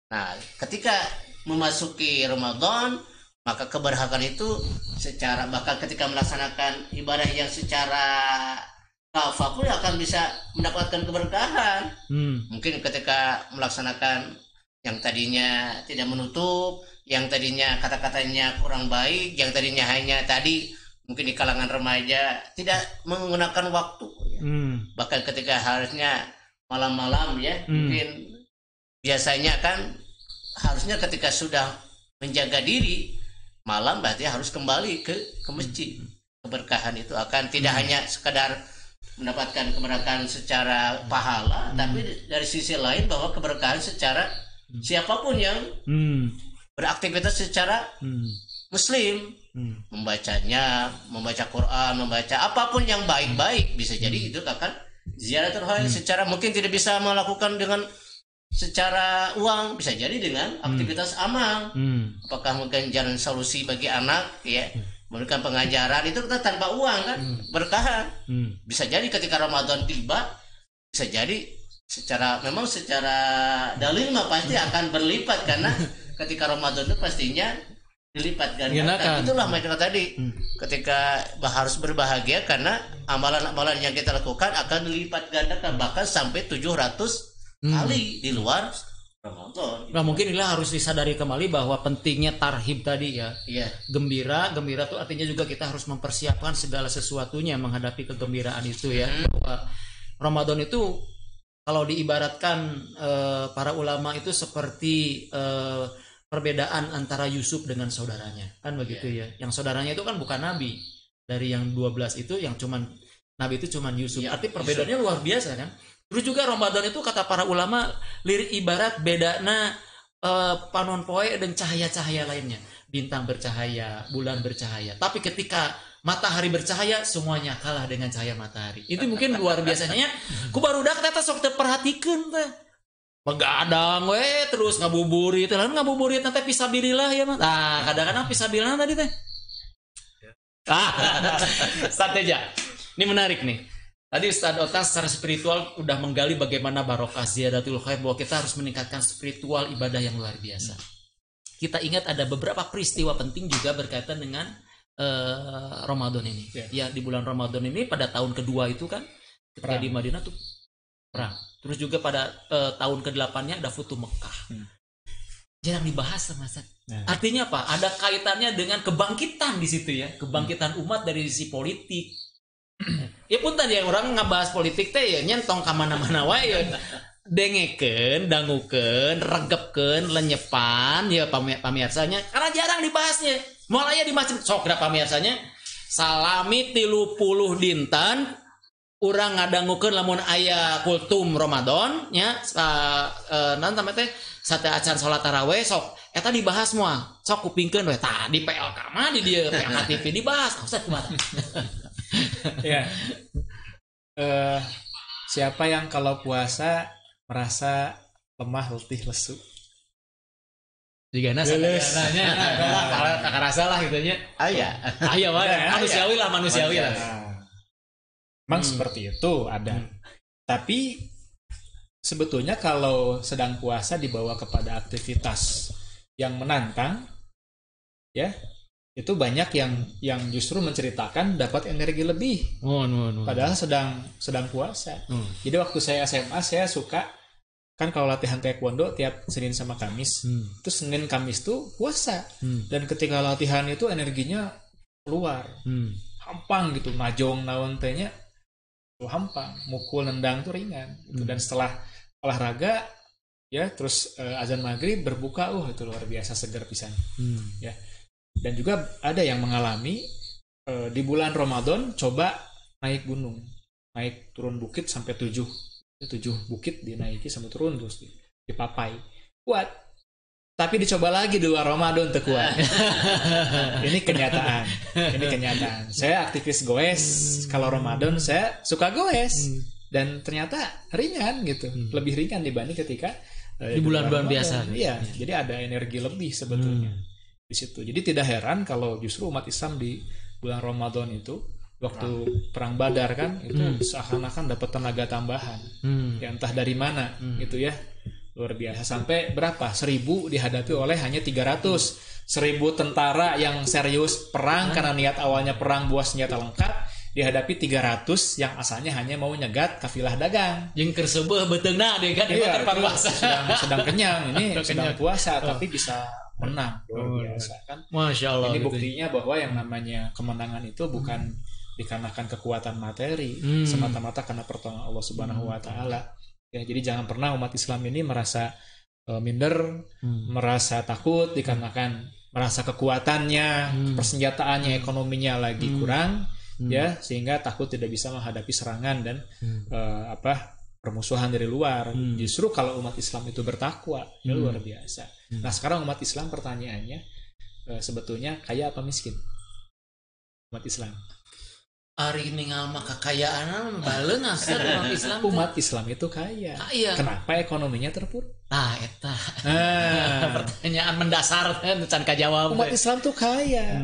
Nah, ketika memasuki Ramadan, maka keberkahan itu secara bahkan ketika melaksanakan ibadah yang secara kafah pun akan bisa mendapatkan keberkahan. Mungkin ketika melaksanakan yang tadinya tidak menutup, yang tadinya kata-katanya kurang baik, yang tadinya hanya tadi mungkin di kalangan remaja tidak menggunakan waktu. Bahkan ketika harusnya malam-malam ya, mungkin biasanya kan harusnya ketika sudah menjaga diri malam berarti harus kembali ke masjid. Keberkahan itu akan tidak hanya sekedar mendapatkan keberkahan secara pahala, tapi dari sisi lain bahwa keberkahan secara siapapun yang beraktivitas secara muslim, membaca Quran, membaca apapun yang baik-baik, bisa jadi itu akan ziaratul hajj secara mungkin tidak bisa melakukan dengan secara uang, bisa jadi dengan aktivitas amal. Apakah mungkin jalan solusi bagi anak ya, memberikan pengajaran itu kita tanpa uang kan, berkah. Bisa jadi ketika Ramadan tiba, bisa jadi secara dalil mah pasti akan berlipat karena ketika Ramadan itu pastinya dilipat gandakan. Itulah macam tadi. Ketika harus berbahagia karena amalan-amalan yang kita lakukan akan dilipat gandakan bahkan sampai 700 kali di luar Ramadan. Nah, mungkin inilah harus disadari kembali bahwa pentingnya tarhib tadi ya. Gembira itu artinya juga kita harus mempersiapkan segala sesuatunya menghadapi kegembiraan itu ya. Bahwa Ramadan itu kalau diibaratkan para ulama itu seperti perbedaan antara Yusuf dengan saudaranya. Kan begitu ya. Yang saudaranya itu kan bukan nabi. Dari yang 12 itu yang cuman nabi itu cuman Yusuf. Arti perbedaannya luar biasa kan. Terus juga Ramadan itu kata para ulama lirik ibarat bedana panon poe dan cahaya-cahaya lainnya. Bintang bercahaya, bulan bercahaya. Tapi ketika matahari bercahaya, semuanya kalah dengan cahaya matahari. Itu mungkin luar biasanya. Ku barudak teh sok terperhatikeun teh. Begadang we terus ngabuburit, lalu ngabuburit nanti fisabilillah ya mah. Nah, kadang-kadang fisabilillah tadi teh. Sateja. Ini menarik nih. Tadi Ustadz Otas secara spiritual udah menggali bagaimana barokah ziyadatul khair, bahwa kita harus meningkatkan spiritual ibadah yang luar biasa. Kita ingat ada beberapa peristiwa penting juga berkaitan dengan Ramadan ini. Ya, di bulan Ramadan ini pada tahun kedua itu kan ketika di Madinah tuh perang. Terus juga pada tahun ke-8-nya ada Futuh Mekah. Jarang dibahas sama Ustaz. Artinya apa? Ada kaitannya dengan kebangkitan di situ ya, kebangkitan umat dari sisi politik. Ya pun tadi orang ngebahas politik teh ya nyentong ka mana-mana wae ya. Dengekeun, dangukeun, regepkeun, lenyepan ya pamirsanya karena jarang dibahasnya. Moal aya di masjid sok da pamirsanya salami 30 dinten urang ngadangukeun lamun aya kultum Ramadan nya naon tameh teh sate acan salat tarawih sok eta dibahas moal. Sok kupingkeun we tah di PLK mah di dieu PLK TV dibahas. Ustaz kumaha? Ya, siapa yang kalau puasa merasa lemah, letih, lesu? Jika nanya, kakak rasa lah gitunya. Ayah, manusiawi lah. Memang seperti itu ada. Tapi sebetulnya kalau sedang puasa dibawa kepada aktivitas yang menantang, ya. Itu banyak yang justru menceritakan dapat energi lebih. Padahal sedang puasa. Jadi waktu saya SMA saya suka kan kalau latihan taekwondo tiap Senin sama Kamis. Terus Senin Kamis tuh puasa. Dan ketika latihan itu energinya keluar. Hampang gitu, najong naon tehnya tuh hampang, mukul nendang tuh ringan gitu. Dan setelah olahraga ya terus azan maghrib berbuka itu luar biasa segar pisan. Ya. Dan juga ada yang mengalami di bulan Ramadan coba naik gunung, naik turun bukit sampai 7 bukit dinaiki sampai turun terus dipapai. Kuat. tapi dicoba lagi di luar Ramadan teu kuat. Ini kenyataan. Saya aktivis goes, kalau Ramadan saya suka goes dan ternyata ringan gitu. Lebih ringan dibanding ketika di bulan-bulan biasa. Iya, jadi ada energi lebih sebetulnya di situ. Jadi tidak heran kalau justru umat Islam di bulan Ramadan itu waktu perang Badar kan itu seakan-akan dapat tenaga tambahan. Ya entah dari mana gitu ya. Luar biasa, sampai berapa? 1000 dihadapi oleh hanya 300. 1000 tentara yang serius perang karena niat awalnya perang bawa senjata lengkap, dihadapi 300 yang asalnya hanya mau nyegat kafilah dagang. Jeung keur seubeuh beteungna deui kan Iya, puasa. sedang kenyang, ini sedang puasa tapi bisa menang. Luar biasa kan. Masya Allah. Ini buktinya bahwa yang namanya kemenangan itu bukan dikarenakan kekuatan materi, semata-mata karena pertolongan Allah Subhanahu wa taala. Ya, jadi jangan pernah umat Islam ini merasa minder, merasa takut dikarenakan merasa kekuatannya, persenjataannya, ekonominya lagi kurang, ya sehingga takut tidak bisa menghadapi serangan dan permusuhan dari luar. Justru kalau umat Islam itu bertakwa, ya luar biasa. Nah sekarang umat Islam pertanyaannya sebetulnya kaya apa miskin? Umat Islam. Ari ningal mah kekayaan baleung asal umat Islam. Umat Islam itu kaya. Kenapa ekonominya terpuruk? Eta. Pertanyaan mendasar can kajawab. Umat Islam tuh kaya.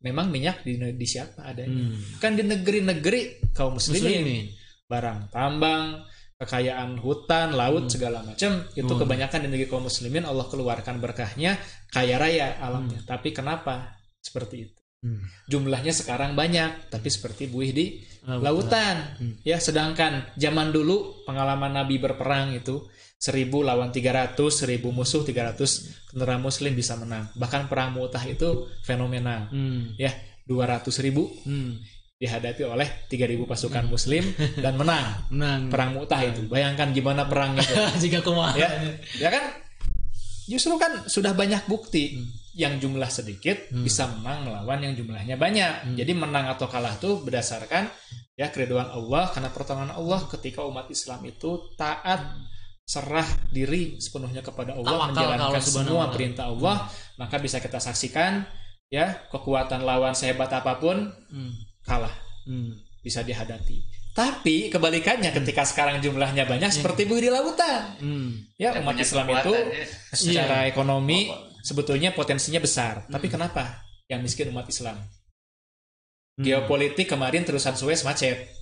Memang minyak di siapa adanya? Kan di negeri-negeri kaum muslimin. Barang tambang, kekayaan hutan, laut segala macam itu kebanyakan di negeri kaum muslimin Allah keluarkan berkahnya, kaya raya alamnya. Tapi kenapa seperti itu? Jumlahnya sekarang banyak tapi seperti buih di lautan. Ya, sedangkan zaman dulu pengalaman Nabi berperang itu 1000 lawan 300, 1000 musuh 300 tentara muslim bisa menang. Bahkan perang Mu'tah itu fenomenal. Ya, 200.000 dihadapi oleh 3.000 pasukan muslim dan menang. Perang Mu'tah itu. Bayangkan gimana perangnya itu. Jika kumaha. Ya kan? Justru kan sudah banyak bukti yang jumlah sedikit bisa menang melawan yang jumlahnya banyak. Jadi menang atau kalah tuh berdasarkan ya keriduan Allah, karena pertolongan Allah ketika umat Islam itu taat, serah diri sepenuhnya kepada Allah, menjalankan semua perintah Allah, maka bisa kita saksikan ya kekuatan lawan sehebat apapun kalah, bisa dihadapi. Tapi kebalikannya ketika sekarang jumlahnya banyak seperti buih di lautan. Ya umat Islam itu secara ekonomi sebetulnya potensinya besar. Tapi kenapa yang miskin umat Islam? Geopolitik kemarin terusan Suez macet.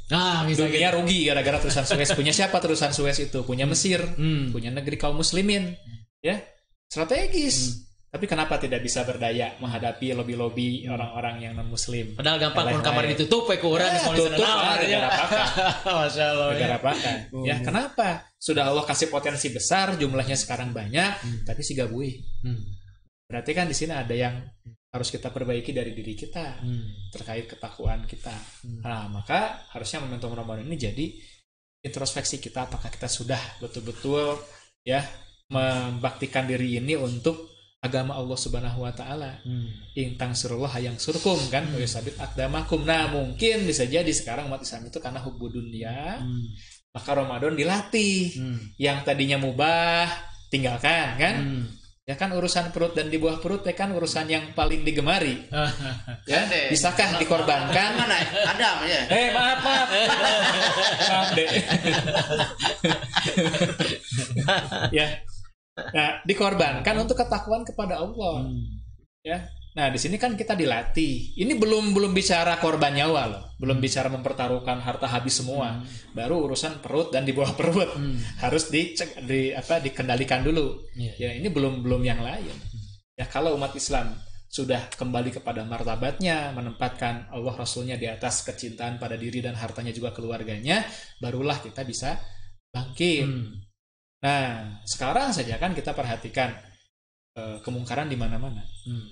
Dunia rugi gara-gara terusan Suez. Punya siapa terusan Suez itu? Punya Mesir, punya negeri kaum muslimin. Ya, strategis. Tapi kenapa tidak bisa berdaya menghadapi lobi-lobi orang-orang yang non-muslim? Padahal gampang pun kamar ditutup ke urang tutup negara pakan. Masya Allah. Negara pakan. Ya, kenapa? Sudah Allah kasih potensi besar, jumlahnya sekarang banyak, tapi si gabuih. Berarti kan di sini ada yang harus kita perbaiki dari diri kita terkait ketakwaan kita. Nah, maka harusnya momentum Ramadan ini jadi introspeksi kita, apakah kita sudah betul-betul ya membaktikan diri ini untuk agama Allah Subhanahu wa taala. Intang surullah yang surkum kan, sabit akdamakum. Nah, mungkin bisa jadi sekarang umat Islam itu karena hubbu dunia, maka Ramadan dilatih. Yang tadinya mubah tinggalkan kan? Ya kan urusan perut dan di bawah perut ya kan urusan yang paling digemari. Ya, bisakah dikorbankan? Mana? Adam ya. Maaf. Maaf deh. Ya. Nah, dikorbankan untuk ketakwaan kepada Allah. Ya. Nah, di sini kan kita dilatih. Ini belum bicara korban nyawa loh. Belum bicara mempertaruhkan harta habis semua. Baru urusan perut dan di bawah perut. Harus dikendalikan dulu. Ya, ini belum yang lain. Ya, kalau umat Islam sudah kembali kepada martabatnya, menempatkan Allah Rasulnya di atas kecintaan pada diri dan hartanya juga keluarganya, barulah kita bisa bangkit. Nah, sekarang saja kan kita perhatikan kemungkaran di mana-mana,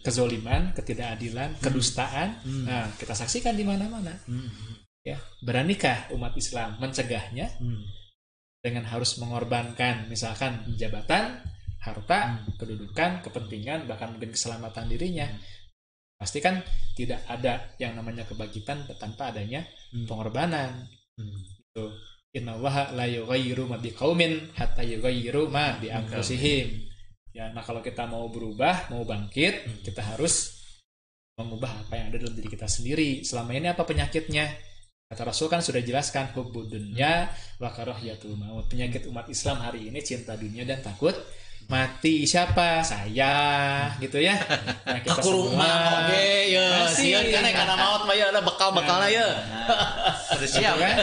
kezoliman, ketidakadilan, kedustaan. Nah, kita saksikan di mana-mana. Ya, beranikah umat Islam mencegahnya dengan harus mengorbankan misalkan jabatan, harta, kedudukan, kepentingan, bahkan mungkin keselamatan dirinya? Pasti kan tidak ada yang namanya kebangkitan tanpa adanya pengorbanan. Itu. Innallaha la yughayyiru ma biqaumin hatta yughayyiru ma bi anfusihim. Ya, nah kalau kita mau berubah, mau bangkit, kita harus mengubah apa yang ada dalam diri kita sendiri. Selama ini apa penyakitnya? Kata Rasul kan sudah jelaskan, hubbud dunya wa karahiyatul maut. Penyakit umat Islam hari ini cinta dunia dan takut mati. Siapa? Saya, gitu ya. Nah, kita Kakuruma oke ya. Sieun kan karena maut mah ya ada bekal-bekalna ya. Bersiap kan?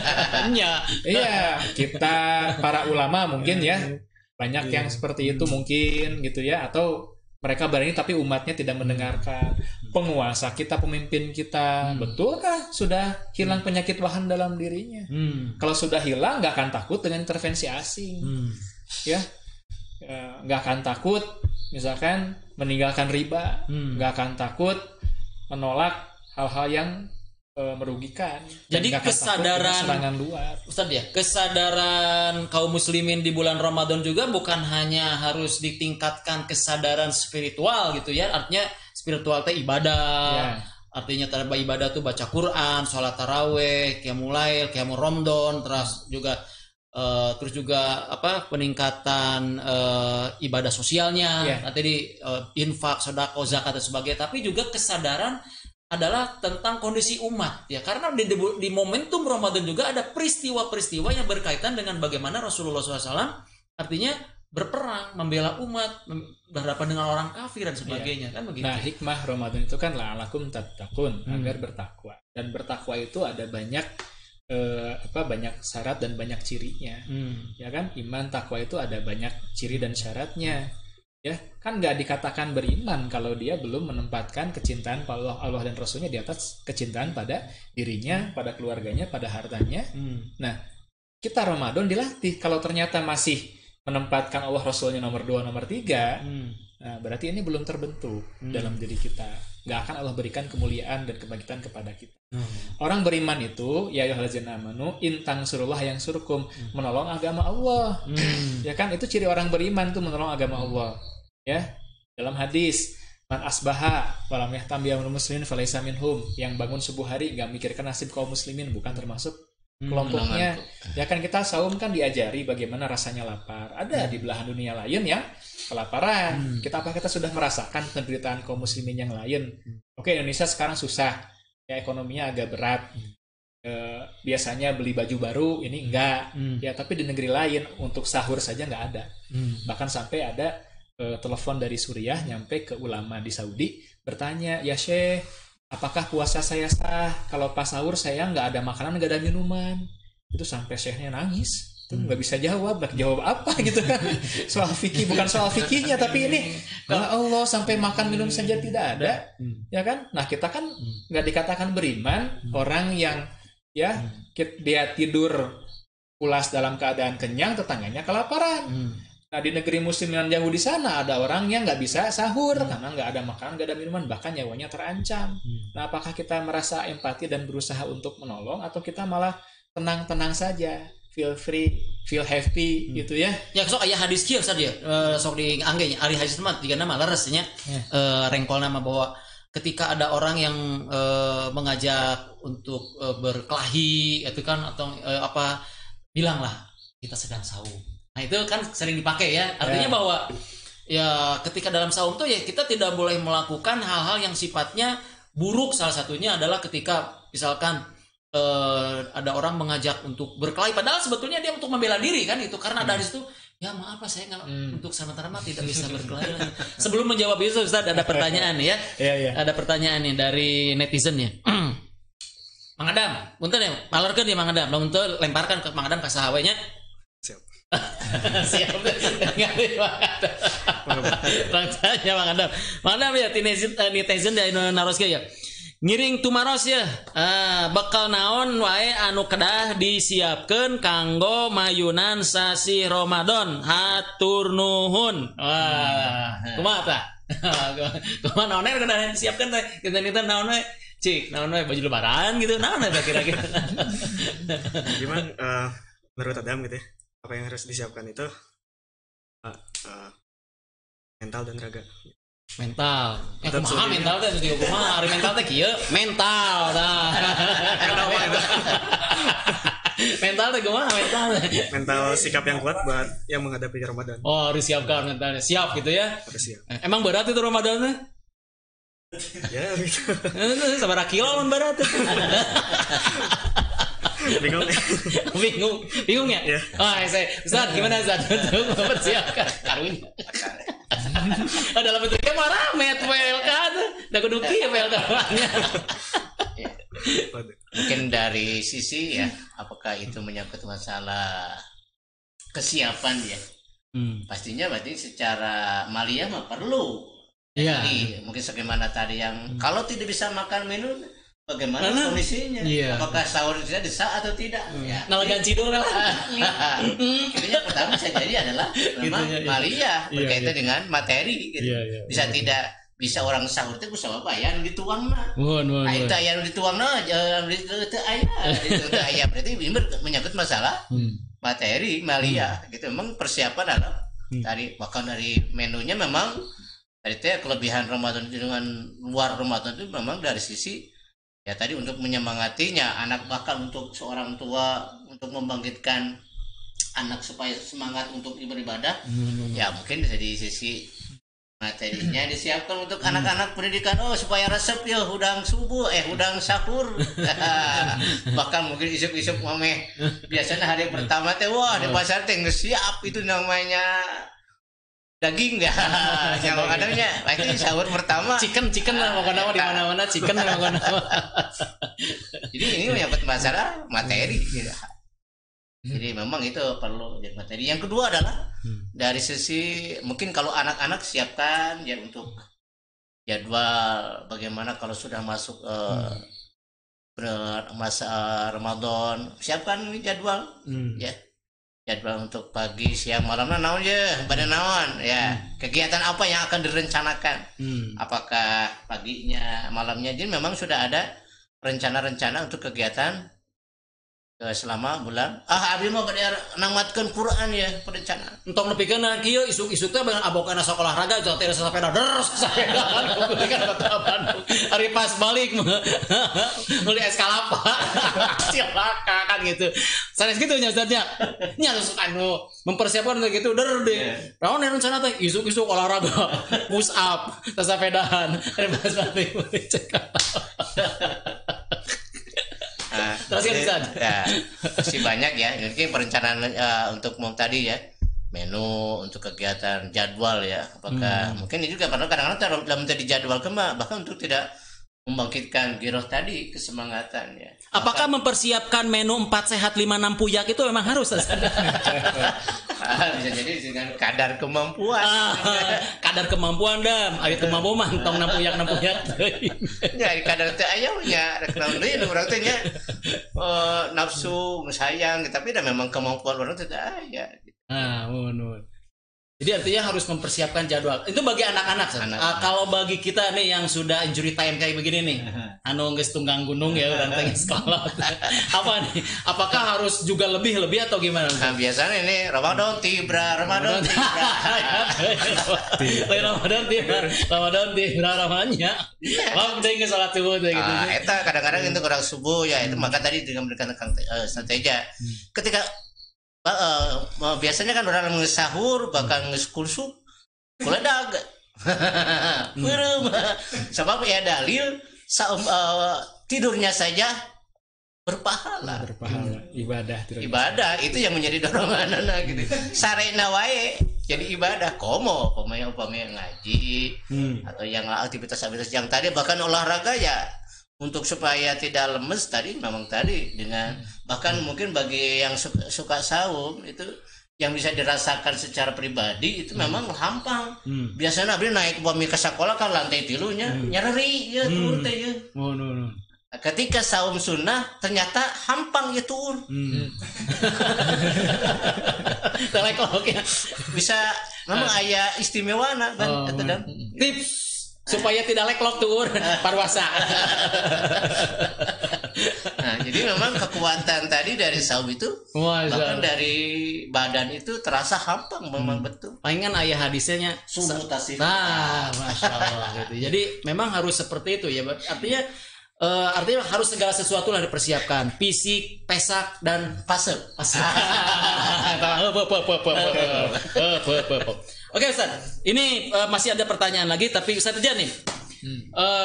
Iya, kita para ulama mungkin ya banyak yang seperti itu mungkin gitu ya, atau mereka berani tapi umatnya tidak mendengarkan. Penguasa kita, pemimpin kita, betulkah sudah hilang penyakit wahan dalam dirinya? Kalau sudah hilang nggak akan takut dengan intervensi asing, ya nggak akan takut misalkan meninggalkan riba, nggak akan takut menolak hal-hal yang merugikan. Jadi kesadaran serangan luar. Ustaz ya, kesadaran kaum muslimin di bulan Ramadan juga bukan hanya harus ditingkatkan kesadaran spiritual gitu ya. Artinya spiritual teh ibadah. Artinya tanda ibadah tuh baca Quran, sholat taraweh, qiyamul lail, qiyamul ramadan, terus juga apa peningkatan ibadah sosialnya, tadi infak, sedekah, zakat dan sebagainya. Tapi juga kesadaran adalah tentang kondisi umat ya, karena di momentum Ramadan juga ada peristiwa-peristiwa yang berkaitan dengan bagaimana Rasulullah SAW artinya berperang, membela umat, berhadapan dengan orang kafir dan sebagainya, kan begitu. Nah, hikmah Ramadan itu kan la'alakum tattaqun, agar bertakwa. Dan bertakwa itu ada banyak banyak syarat dan banyak cirinya. Ya kan? Iman, takwa itu ada banyak ciri dan syaratnya. Ya, kan nggak dikatakan beriman kalau dia belum menempatkan kecintaan pada Allah dan Rasulnya di atas kecintaan pada dirinya, pada keluarganya, pada hartanya. Nah, kita Ramadan dilatih kalau ternyata masih menempatkan Allah Rasulnya nomor 2, nomor 3, nah berarti ini belum terbentuk dalam diri kita. Nggak akan Allah berikan kemuliaan dan kebangkitan kepada kita. Orang beriman itu ya ayyuhallazina amanu in tansurullah yansurkum, menolong agama Allah. Ya kan, itu ciri orang beriman tuh, menolong agama Allah. Ya, dalam hadis man asbaha walam yahtam biyamul muslimin falaisa minhum, yang bangun subuh hari nggak mikirkan nasib kaum muslimin bukan termasuk kelompoknya. Ya kan, kita saum kan diajari bagaimana rasanya lapar. Ada di belahan dunia lain yang kelaparan. Kita sudah merasakan penderitaan kaum muslimin yang lain. Oke, Indonesia sekarang susah, ya ekonominya agak berat. Biasanya beli baju baru, ini enggak. Ya, tapi di negeri lain untuk sahur saja nggak ada. Bahkan sampai ada telepon dari Suriah nyampe ke ulama di Saudi bertanya, ya Syekh, apakah puasa saya sah kalau pas sahur saya nggak ada makanan, nggak ada minuman? Itu sampai Syekhnya nangis, itu nggak bisa jawab apa gitu kan. Soal fikih, bukan soal fikihnya, tapi ini ya Allah, sampai makan minum saja tidak ada, ya kan? Nah, kita kan nggak dikatakan beriman orang yang ya dia tidur pulas dalam keadaan kenyang, tetangganya kelaparan. Nah, di negeri muslim yang jauh di sana ada orang yang nggak bisa sahur karena nggak ada makanan, nggak ada minuman, bahkan nyawanya terancam. Nah, apakah kita merasa empati dan berusaha untuk menolong, atau kita malah tenang-tenang saja, feel free, feel happy gitu ya? Ya, sok aya hadis kieu saja sok dianggenya ari hadis mah tiga nama leres nya rengkol nama bahwa ketika ada orang yang mengajak untuk berkelahi itu kan, atau bilanglah kita sedang saum. Nah, itu kan sering dipakai ya. Artinya bahwa ya ketika dalam saum tuh ya kita tidak boleh melakukan hal-hal yang sifatnya buruk. Salah satunya adalah ketika misalkan ada orang mengajak untuk berkelahi, padahal sebetulnya dia untuk membela diri kan itu, karena ada di situ ya maaf Pak, saya nggak untuk sementara mah tidak bisa berkelahi lagi. Sebelum menjawab itu Ustaz, ada pertanyaan ya. Ada pertanyaan nih dari netizen ya. Mang Adam, punten ya, malarkeun ya Mang Adam, lamun teu lemparkan ke Mang Adam ka saha we nya. Siap. Tanya Mang Adam. Mang Adam ya netizen dari naroske ya. Ngiring tumaros ya. Bekal naon wae anu kedah disiapkeun kanggo mayunan sasi Ramadan. Hatur nuhun. Wah, kumaha tah? Kumaha naon kedah disiapkeun teh? Kita naon we? Cik, naon we baju lebaran gitu. Naon teh kira-kira? Gimana menurut Adam gitu ya? Apa yang harus disiapkan itu mental dan raga. Mental. Kumaha mental teh mesti kumaha? Ari mental teh kieu, mental tah. Mental teh gimana mental? Mental sikap yang kuat buat yang menghadapi Ramadan. Oh, harus siapkan mentalnya. Siap gitu ya. Harus siap. Emang berat itu Ramadannya? Ya gitu. Sabar kilo mun berat. Bingung ya? Iya. Saya Ustaz gimana Ustaz untuk mempersiapkan karunya? Dalam bentuknya mah rame PLK tuh. Da kudu kieu PLK-nya. Mungkin dari sisi ya, apakah itu menyangkut masalah kesiapan ya? Pastinya berarti secara maliyah mah perlu. Iya. Jadi mungkin sebagaimana tadi yang kalau tidak bisa makan minum bagaimana kondisinya? Iya. Apakah sahur tidak bisa atau tidak? Ya. Nalagan cidul lah. Intinya pertama bisa jadi adalah memang maliyah berkaitan dengan materi gitu. Bisa tidak bisa orang sahur itu bisa apa ya dituang nah. Itu yang dituang nah itu ayah berarti menyangkut masalah materi maliyah gitu. Memang persiapan adalah tadi bahkan dari menunya memang tadi kelebihan Ramadan dengan luar Ramadan itu memang dari sisi ya tadi untuk menyemangatinya anak, bahkan untuk seorang tua untuk membangkitkan anak supaya semangat untuk beribadah. Ya mungkin dari sisi materinya disiapkan untuk anak-anak pendidikan supaya resep ya hudang subuh hudang sahur. Bahkan mungkin isuk-isuk mameh biasanya hari pertama teh wah di pasar teh siap itu namanya daging ya. Yang kadangnya pasti sahur pertama chicken lah pokoknya di mana-mana chicken lah pokoknya. Jadi ini menyangkut masalah materi gitu. Jadi memang itu perlu jadi materi. Yang kedua adalah dari sisi mungkin kalau anak-anak siapkan ya untuk jadwal bagaimana kalau sudah masuk masa Ramadan, siapkan jadwal ya. Jadwal untuk pagi, siang, malamnya naon ya, pada naon ya. Kegiatan apa yang akan direncanakan? Apakah paginya, malamnya? Jadi memang sudah ada rencana-rencana untuk kegiatan selama bulan. Abi mah pada namatkeun Quran ya perencanaan. Entong nepikeun kieu isuk-isuk teh beungan abokana sekolah raga jeung teh sepeda sepeda. Kulikan kota Bandung. Hari pas balik beli es kalapa. Silaka kan gitu. Sanes gitu nya Ustaznya. Nya anu mempersiapkan kayak gitu deh. Naon rencana teh isuk-isuk olahraga, push up, sepedaan. Hari pas balik beli cek. Terus ya, masih banyak ya. Mungkin perencanaan untuk mau tadi ya menu untuk kegiatan jadwal ya. Apakah mungkin ini juga karena kadang-kadang dalam tadi jadwal bahkan untuk tidak membangkitkan giroh tadi kesemangatan ya. Apakah mempersiapkan menu 4 sehat 5 6 puyak itu memang harus? Bisa jadi dengan kadar kemampuan. Kadar kemampuan dam. Ayo kemampuan tong 6 puyak. Ya kadar teh aya nya rek naon deui urang teh nya nafsu sayang tapi dah memang kemampuan orang teh aya. Mun. Jadi artinya harus mempersiapkan jadwal. Itu bagi anak-anak. Kalau bagi kita nih yang sudah injury time kayak begini nih, anu geus tunggang gunung ya urang teh sekolah. Apa nih? Apakah harus juga lebih atau gimana? Nah, biasanya ini Ramadan tiba. Ramadan ramanya. Wah, penting salat subuh teh gitu. Eta kadang-kadang itu kurang subuh ya, itu maka tadi dengan memberikan strategi. Ketika biasanya kan orang ngesahur bahkan ngeskulsup kuledag sebab ya dalil tidurnya saja berpahala ibadah itu yang menjadi dorongan gitu sarena wae jadi ibadah komo upamanya ngaji atau yang aktivitas yang tadi bahkan olahraga ya untuk supaya tidak lemes tadi memang tadi dengan bahkan mungkin bagi yang suka saum itu yang bisa dirasakan secara pribadi itu memang hampang. Biasanya abdi naik upami ke sekolah kan lantai 3-nya nyeri ya turun teh ya. Ketika saum sunnah ternyata hampang ya turun. Bisa memang aya istimewana kan eta dan tips supaya tidak leklok tur parwasa. Nah, jadi memang kekuatan tadi dari saum itu bahkan dari badan itu terasa hampang memang betul. Palingan ayah hadisnya sumutasi. Nah, Masya Allah gitu. Jadi memang harus seperti itu ya. Artinya Artinya harus segala sesuatu lah dipersiapkan, fisik, pesak dan fase. Oke Ustaz, ini masih ada pertanyaan lagi, tapi Ustaz aja nih.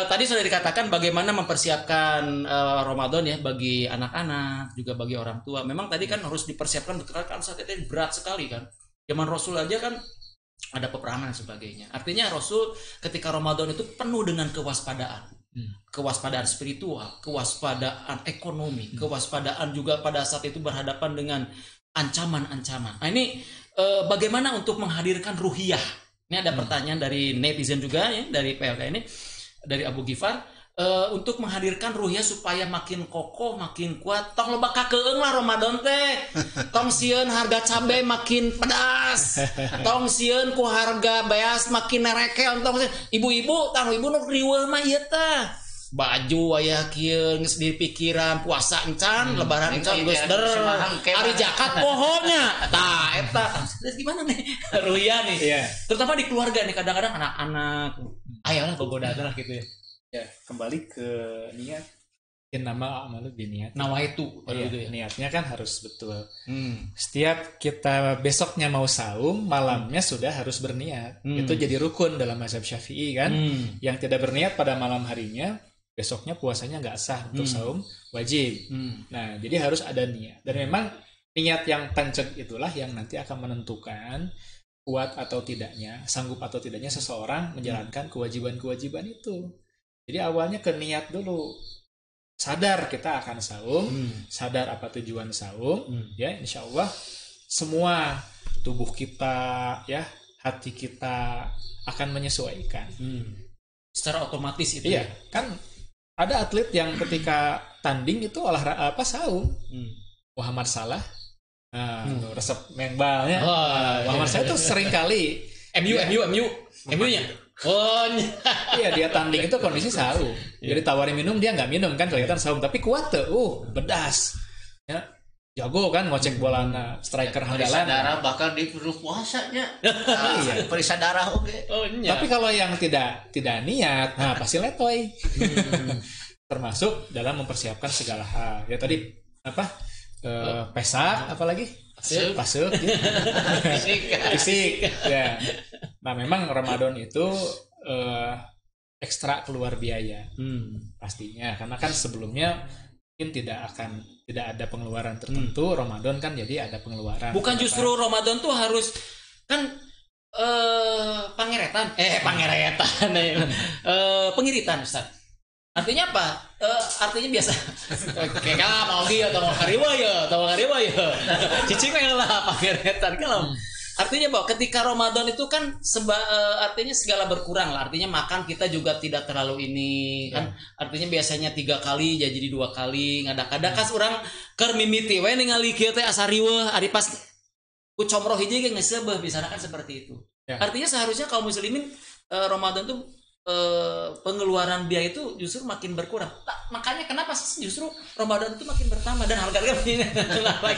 Tadi sudah dikatakan bagaimana mempersiapkan Ramadan ya bagi anak-anak, juga bagi orang tua. Memang tadi kan harus dipersiapkan betul kan saat itu berat sekali kan. Zaman Rasul aja kan ada peperangan dan sebagainya. Artinya Rasul ketika Ramadan itu penuh dengan kewaspadaan. Kewaspadaan spiritual, kewaspadaan ekonomi, kewaspadaan juga pada saat itu berhadapan dengan ancaman-ancaman. Nah ini bagaimana untuk menghadirkan ruhiyah? Ini ada pertanyaan dari netizen juga ya, dari PLK ini, dari Abu Gifar, untuk menghadirkan ruhiyah supaya makin kokoh, makin kuat. Tong loba kakeung lah Ramadan teh. Tong sieun harga cabai makin pedas. Tong sieun ku harga beas makin nerekel. Tong ibu-ibu, tang ibu nu riweuh mah ieu teh. Baju aya kieu geus di pikiran puasa encan, lebaran encan geus der. Ari zakat pohonnya. Tah eta. Terus gimana nih ruhiyah nih? Yeah. Terutama di keluarga nih kadang-kadang anak-anak. Ayolah gogoda lah gitu ya. Ya, kembali ke niat. Nama amal biniat. Nawaitu gitu ya. Niatnya kan harus betul. Setiap kita besoknya mau saum, malamnya sudah harus berniat. Itu jadi rukun dalam mazhab Syafi'i kan. Yang tidak berniat pada malam harinya, besoknya puasanya nggak sah untuk saum, wajib. Nah, jadi harus ada niat. Dan memang niat yang kenceng itulah yang nanti akan menentukan kuat atau tidaknya, sanggup atau tidaknya seseorang menjalankan kewajiban-kewajiban itu. Jadi awalnya ke niat dulu. Sadar kita akan saum, sadar apa tujuan saum, ya insya Allah semua tubuh kita, ya hati kita akan menyesuaikan. Secara otomatis itu. Iya, kan ada atlet yang ketika tanding itu olahraga saum. Muhammad Salah, resep menbalnya. Muhammad Salah itu sering kali MU-nya. Oh iya, dia tanding itu kondisi saum. Jadi tawarin minum dia nggak minum kan kelihatan saum, tapi kuat tuh, bedas. Ya, jago kan ngocek bolana, striker handalan. Periksa darah bahkan di puasanya. Iya, periksa darah oke. Tapi kalau yang tidak niat, nah pasti letoy. Termasuk dalam mempersiapkan segala hal. Ya tadi apa? Pesak apalagi? Pasuk gitu. Fisik. Ya. Nah memang Ramadan itu ekstra keluar biaya pastinya, karena kan sebelumnya mungkin tidak ada pengeluaran tertentu. Ramadan kan jadi ada pengeluaran. Bukan justru Ramadan tuh harus kan pengiritan Ustaz. Artinya apa? Artinya biasa kayak mau dia atau mau kariwa ya cicing lah pangeretan kalau artinya bahwa ketika Ramadan itu kan artinya segala berkurang lah. Artinya makan kita juga tidak terlalu ini kan. Artinya biasanya 3 kali jadi 2 kali. Ngadak-ngadak kas urang keur mimiti we ningali kieu teh asa riweuh ari pas ku comroh hiji ge geus seubeuh bisana kan seperti itu. Ya. Artinya seharusnya kaum muslimin Ramadan tuh pengeluaran biaya itu justru makin berkurang. Makanya kenapa sih justru Ramadan itu makin bertambah dan harga-harga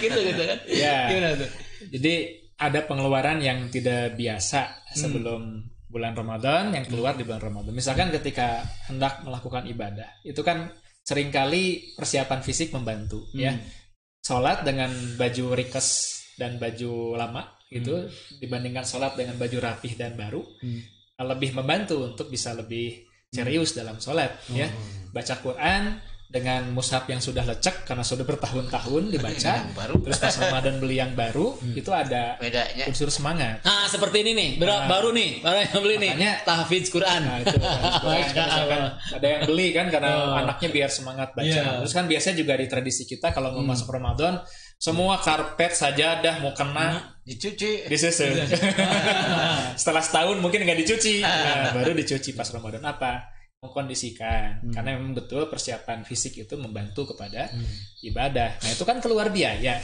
gitu kan. Ya. Gimana tuh? Jadi ada pengeluaran yang tidak biasa sebelum bulan Ramadan yang keluar di bulan Ramadan. Misalkan ketika hendak melakukan ibadah, itu kan seringkali persiapan fisik membantu ya. Sholat dengan baju rikes dan baju lama gitu dibandingkan sholat dengan baju rapih dan baru lebih membantu untuk bisa lebih serius dalam sholat ya. Baca Quran dengan mushaf yang sudah lecek karena sudah bertahun-tahun dibaca, terus pas Ramadan beli yang baru, itu ada bedanya, unsur semangat. Nah seperti ini nih, baru yang beli nih, tahfidz Quran. Nah itu ada yang beli kan karena anaknya biar semangat baca. Terus kan biasanya juga di tradisi kita kalau mau masuk Ramadan, semua karpet sajadah mau kena dicuci, disusun. Setelah setahun mungkin nggak dicuci, baru dicuci pas Ramadan. Apa? Mengkondisikan, karena memang betul persiapan fisik itu membantu kepada ibadah. Nah itu kan keluar biaya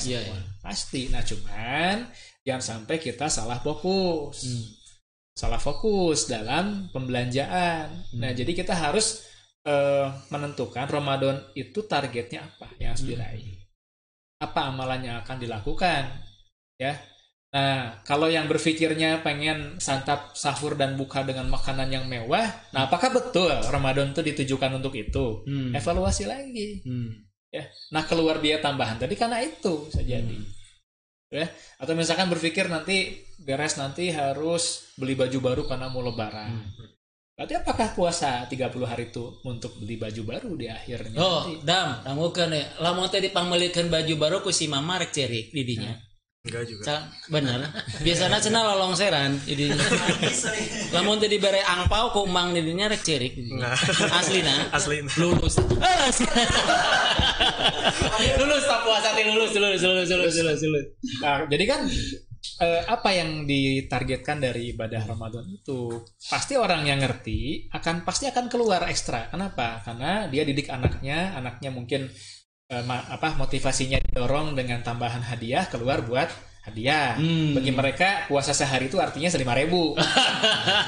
pasti. Nah cuman jangan sampai kita salah fokus dalam pembelanjaan. Nah jadi kita harus menentukan Ramadan itu targetnya apa yang harus diraih, apa amalan yang akan dilakukan ya. Nah, kalau yang berpikirnya pengen santap sahur dan buka dengan makanan yang mewah, nah apakah betul Ramadan itu ditujukan untuk itu? Evaluasi lagi. Ya. Nah, keluar biaya tambahan tadi karena itu bisa jadi. Ya. Atau misalkan berpikir nanti beres nanti harus beli baju baru karena mau lebaran. Berarti apakah puasa 30 hari itu untuk beli baju baru di akhirnya? Oh, dangukeun ya. Lamun teh dipangmelikeun baju baru ku si mama rek cerik di dinya. Enggak juga. Bener. Biasanya cenah lolongseran di dinya. Lamun teh dibere angpau ku emang di dinya rek cerik. Aslina. Lulus. Lulus tak puasa teh lulus. Nah, jadi kan apa yang ditargetkan dari ibadah Ramadan itu pasti orang yang ngerti pasti akan keluar ekstra. Kenapa? Karena dia didik anaknya mungkin motivasinya didorong dengan tambahan hadiah keluar buat hadiah. Bagi mereka puasa sehari itu artinya 5.000.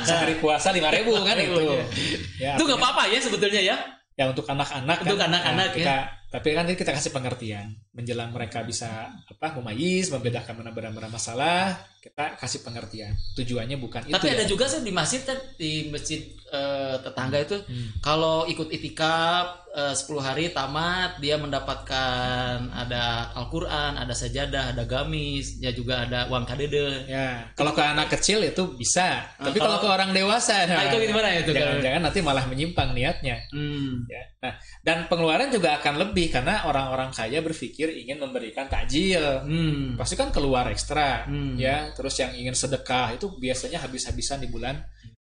Sehari puasa 5.000 kan itu. Ya, itu nggak apa-apa ya sebetulnya ya. Ya untuk anak-anak untuk kan, anak-anak ya. Tapi kan kita kasih pengertian menjelang mereka bisa memayis, membedakan mana benar-benar masalah, kita kasih pengertian. Tujuannya bukan tapi itu. Tapi ada ya. juga sih di masjid tetangga itu kalau ikut itikaf 10 hari tamat dia mendapatkan ada Al-Qur'an, ada sajadah, ada gamis, ya juga ada uang kadede. Ya, kalau ke anak kecil itu bisa. Tapi kalau ke orang dewasa itu gimana ya itu? Jangan nanti malah menyimpang niatnya. Ya. Nah, dan pengeluaran juga akan lebih karena orang-orang kaya berpikir ingin memberikan takjil. Pasti kan keluar ekstra, ya. Terus yang ingin sedekah itu biasanya habis-habisan di bulan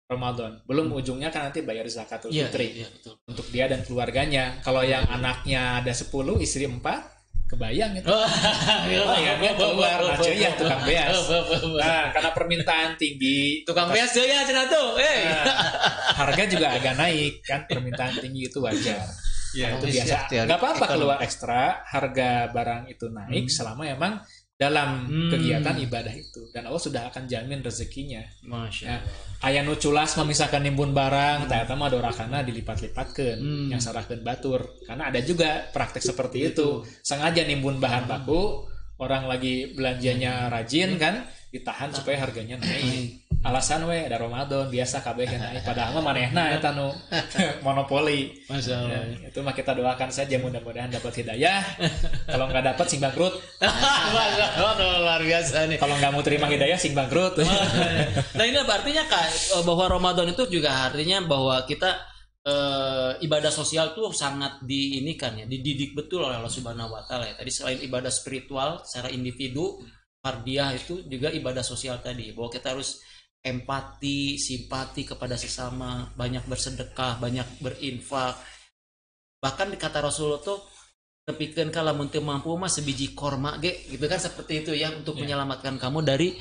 Ramadan. Belum ujungnya kan nanti bayar zakatul fitri. Iya, betul. Untuk dia dan keluarganya. Kalau yang anaknya ada 10, istri 4, kebayang itu. Keluar ya tukang beas. Nah, karena permintaan tinggi, tukang beas ya cenah tuh. Harga juga agak naik kan, permintaan tinggi itu wajar. Ya, itu biasa. Enggak apa-apa keluar ekstra, harga barang itu naik selama emang dalam kegiatan ibadah itu, dan Allah sudah akan jamin rezekinya. Masya Allah. Aya nu culas memisahkan nimbun barang, ternyata mah dorakana dilipat-lipatkeun, yang sarahkeun batur. Karena ada juga praktek seperti itu. Sengaja nimbun bahan baku, orang lagi belanjanya rajin kan, ditahan supaya harganya naik. Alasan ada Ramadan biasa kabeh naik, padahal mah manehna eta nu monopoli. Masyaallah. Ya, itu mah kita doakan saja mudah-mudahan dapat hidayah. Kalau nggak dapat sing bangkrut. Luar biasa nih. Kalau nggak mau terima hidayah sing bangkrut. Nah, ini artinya bahwa Ramadan itu juga artinya bahwa kita ibadah sosial tuh sangat diinikan ya, dididik betul oleh Allah Subhanahu wa taala ya. Tadi selain ibadah spiritual secara individu, fardiyah itu juga ibadah sosial tadi. Bahwa kita harus empati, simpati kepada sesama, banyak bersedekah, banyak berinfak. Bahkan di kata Rasulullah tuh nepikeun ka lamun teu mampu mah sebiji korma ge, gitu kan, seperti itu ya, untuk menyelamatkan kamu dari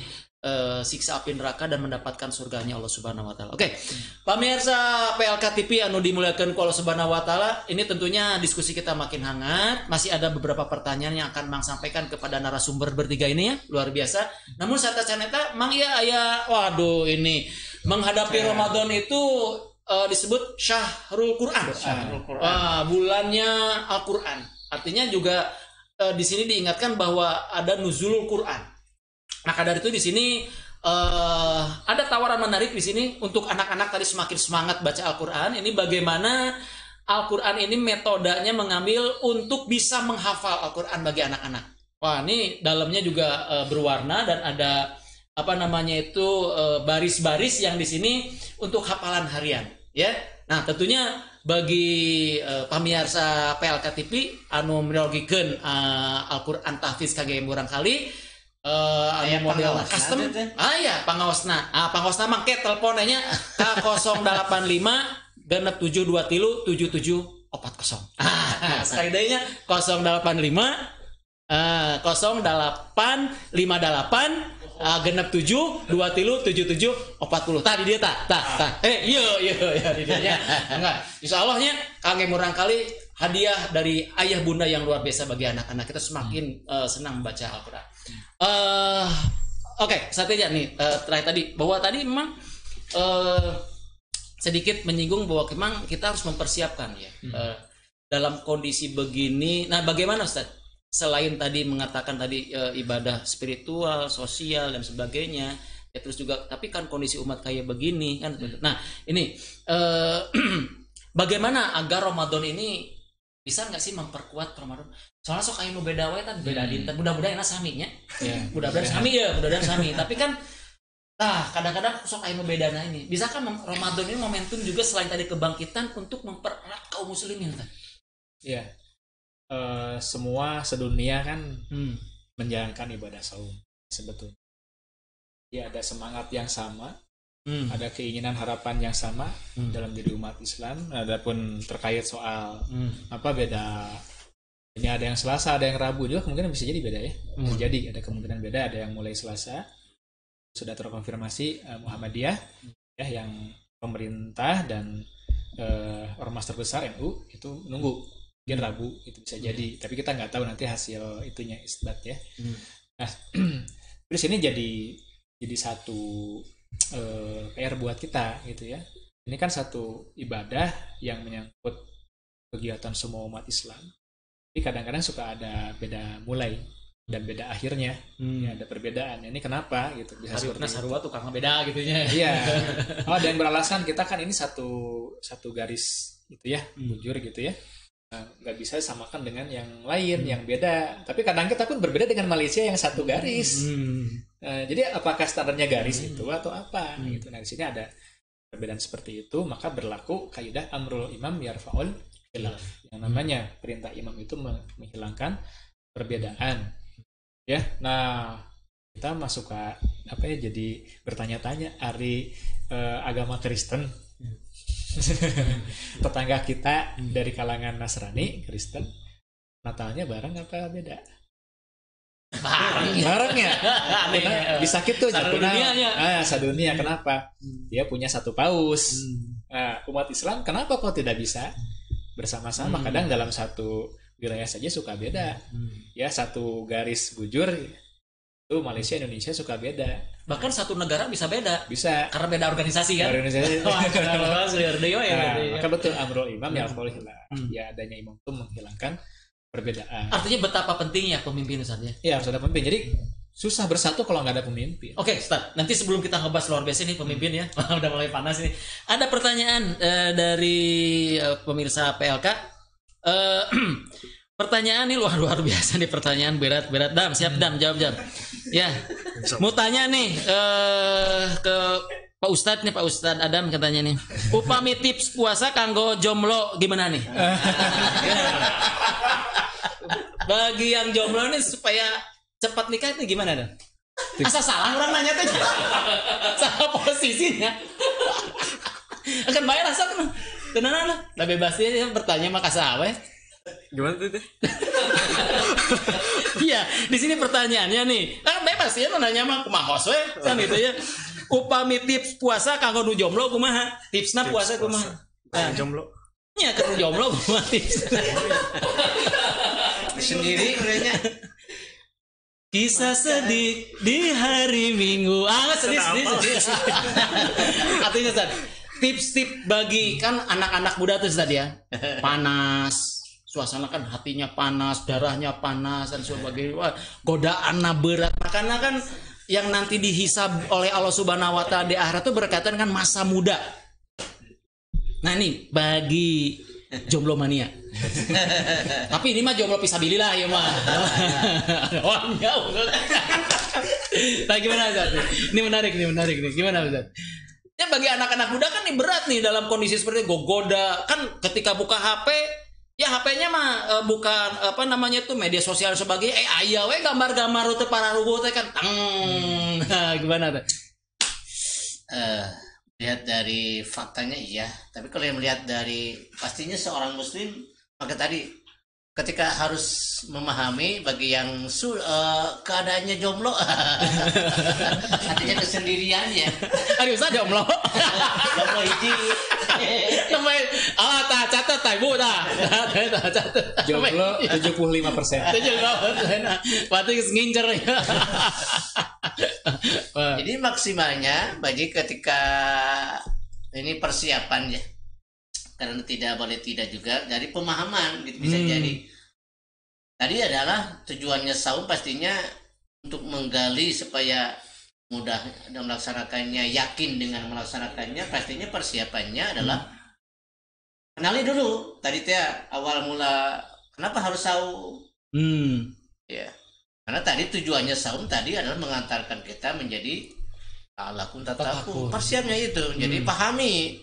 siksa api neraka dan mendapatkan surganya Allah Subhanahu wa taala. Oke. Pemirsa PLK TV anu dimuliakeun ku Allah Subhanahu wa taala, ini tentunya diskusi kita makin hangat. Masih ada beberapa pertanyaan yang akan Mang sampaikan kepada narasumber bertiga ini ya, luar biasa. Namun saat caneta Mang ya aya waduh ini menghadapi Ramadan itu disebut Syahrul Quran. Bulannya Al-Qur'an. Artinya juga di sini diingatkan bahwa ada nuzulul Quran. Maka dari itu di sini ada tawaran menarik di sini untuk anak-anak tadi semakin semangat baca Al-Qur'an. Ini bagaimana Al-Qur'an ini metodenya mengambil untuk bisa menghafal Al-Qur'an bagi anak-anak. Wah, ini dalamnya juga berwarna dan ada baris-baris yang di sini untuk hafalan harian, ya. Nah, tentunya bagi pamirsa PLK TV anu mirogikeun Al-Qur'an tahfiz kage murang kali model custom pangaosna pangaosna mah ke teleponnya ka 085 672 7740 sekali deui nya 085 0858 genep 7 23 77 40 tadi dia iya di dia enggak insyaallah nya kangge murang kali hadiah dari ayah bunda yang luar biasa bagi anak-anak kita semakin senang membaca Al-Qur'an. Oke, saatnya nih terakhir tadi bahwa tadi memang sedikit menyinggung bahwa memang kita harus mempersiapkan ya dalam kondisi begini. Nah, bagaimana Ustaz selain tadi mengatakan tadi ibadah spiritual, sosial dan sebagainya, ya terus juga tapi kan kondisi umat kayak begini kan. Nah, ini bagaimana agar Ramadan ini bisa nggak sih memperkuat Ramadan? Soalnya sok aya nu beda wae kan beda dinten. Mudah-mudahan sami nya. Ya, mudah-mudahan sami. Tapi kan kadang-kadang sok aya nu bedana ini. Bisakah Ramadan ini momentum juga selain tadi kebangkitan untuk mempererat kaum muslimin kan? Iya. Semua sedunia kan menjalankan ibadah saum sebetulnya. Ya ada semangat yang sama, ada keinginan harapan yang sama dalam diri umat Islam. Adapun terkait soal apa beda, ini ada yang Selasa, ada yang Rabu juga kemungkinan bisa jadi beda ya. Bisa jadi ada kemungkinan beda, ada yang mulai Selasa sudah terkonfirmasi Muhammadiyah ya, yang pemerintah dan ormas terbesar NU itu nunggu. Mungkin Rabu itu bisa jadi, tapi kita nggak tahu nanti hasil itunya isbat ya. Nah, terus ini jadi satu PR buat kita gitu ya. Ini kan satu ibadah yang menyangkut kegiatan semua umat Islam. Tapi kadang-kadang suka ada beda mulai dan beda akhirnya, ya ada perbedaan. Ini kenapa gitu? Bisa seperti sarua tukang beda gitunya. Iya. Ada yang beralasan kita kan ini satu garis gitu ya, bujur gitu ya. Nggak bisa samakan dengan yang lain yang beda, tapi kadang kita pun berbeda dengan Malaysia yang satu garis. Jadi apakah standarnya garis itu atau apa gitu. Nah di sini ada perbedaan seperti itu, maka berlaku kaidah amrul imam yarfa'ul khilaf, yang namanya perintah imam itu menghilangkan perbedaan ya. Nah kita masuk ke apa ya, jadi bertanya-tanya ari agama Kristen. Tetangga kita dari kalangan Nasrani, Kristen, Natalnya bareng apa beda? Bareng ya. Bisa gitu sadunia. Kenapa? Dia punya satu paus. Umat Islam kenapa kok tidak bisa bersama-sama? Kadang dalam satu wilayah saja suka beda. Ya satu garis bujur itu Malaysia Indonesia suka beda. Bahkan satu negara bisa beda. Bisa. Karena beda organisasi kan. Maka betul amrul imam ya amrul hilaf. Ya adanya imam itu menghilangkan perbedaan. Artinya betapa pentingnya pemimpin Ustaz ya. Iya harus ada pemimpin. Jadi susah bersatu kalau nggak ada pemimpin. Oke, Ustaz. Nanti sebelum kita ngebahas luar biasa nih pemimpin ya. Udah mulai panas nih. Ada pertanyaan dari pemirsa PLK. Pertanyaan ini luar biasa nih, pertanyaan berat Dam, siap Dam, jawab Dam. Ya, mau tanya nih ke Pak Ustadz nih, Pak Ustadz Adam katanya nih. Upami tips puasa kanggo jomblo gimana nih? Bagi yang jomblo nih supaya cepat nikah itu gimana Dam? Asa salah orang nanya tuh, salah posisinya. Akan bayar asa kan? Tenan lah, lah bebas dia bertanya makasih apa ya? Gimana tuh? Iya, di sini pertanyaannya nih. Kan bebas ya nanya mah kumaha we kan gitu ya. Upami tips puasa kanggo nu jomblo kumaha? Tipsna puasa kumaha? Nah, jomblo. Nya kan jomblo kumaha tips. Sendiri kayaknya. Kisah sedih di hari Minggu. Sedih. Artinya Ustaz, tips-tips bagi kan anak-anak muda tuh Ustaz ya. Panas. Suasana kan hatinya panas, darahnya panas dan sebagainya. Wah, godaanna berat. Makanya kan yang nanti dihisab oleh Allah Subhanahu wa taala di akhirat itu berkaitan kan masa muda. Nah, ini bagi jomblo mania. Tapi ini mah jomblo fisabilillah ya mah. Oh, jauh. Nah, gimana Ustaz? Ini menarik nih. Gimana Ustaz? Ya bagi anak-anak muda kan ini berat nih dalam kondisi seperti goda kan ketika buka HP. Ya HP-nya mah bukan apa namanya itu media sosial sebagai aya we gambar-gambar teh para rubuh teh kan gimana tuh? Lihat dari faktanya iya, tapi kalau yang melihat dari pastinya seorang muslim maka tadi ketika harus memahami bagi yang keadaannya jomblo artinya kesendirian ya. Aduh saya jomblo. Jomblo hiji. Namanya tah catat tah Bu tah. Jomblo 75%. 75%. Berarti ngincer ya. Jadi maksimalnya bagi ketika ini persiapan ya. Karena tidak boleh tidak juga dari pemahaman gitu bisa jadi. tadi adalah tujuannya saum pastinya untuk menggali supaya mudah melaksanakannya, yakin dengan melaksanakannya. Pastinya persiapannya adalah kenali dulu tadi teh awal mula kenapa harus saum. Ya, karena tadi tujuannya saum tadi adalah mengantarkan kita menjadi lakum tataku. Persiapnya itu, jadi pahami.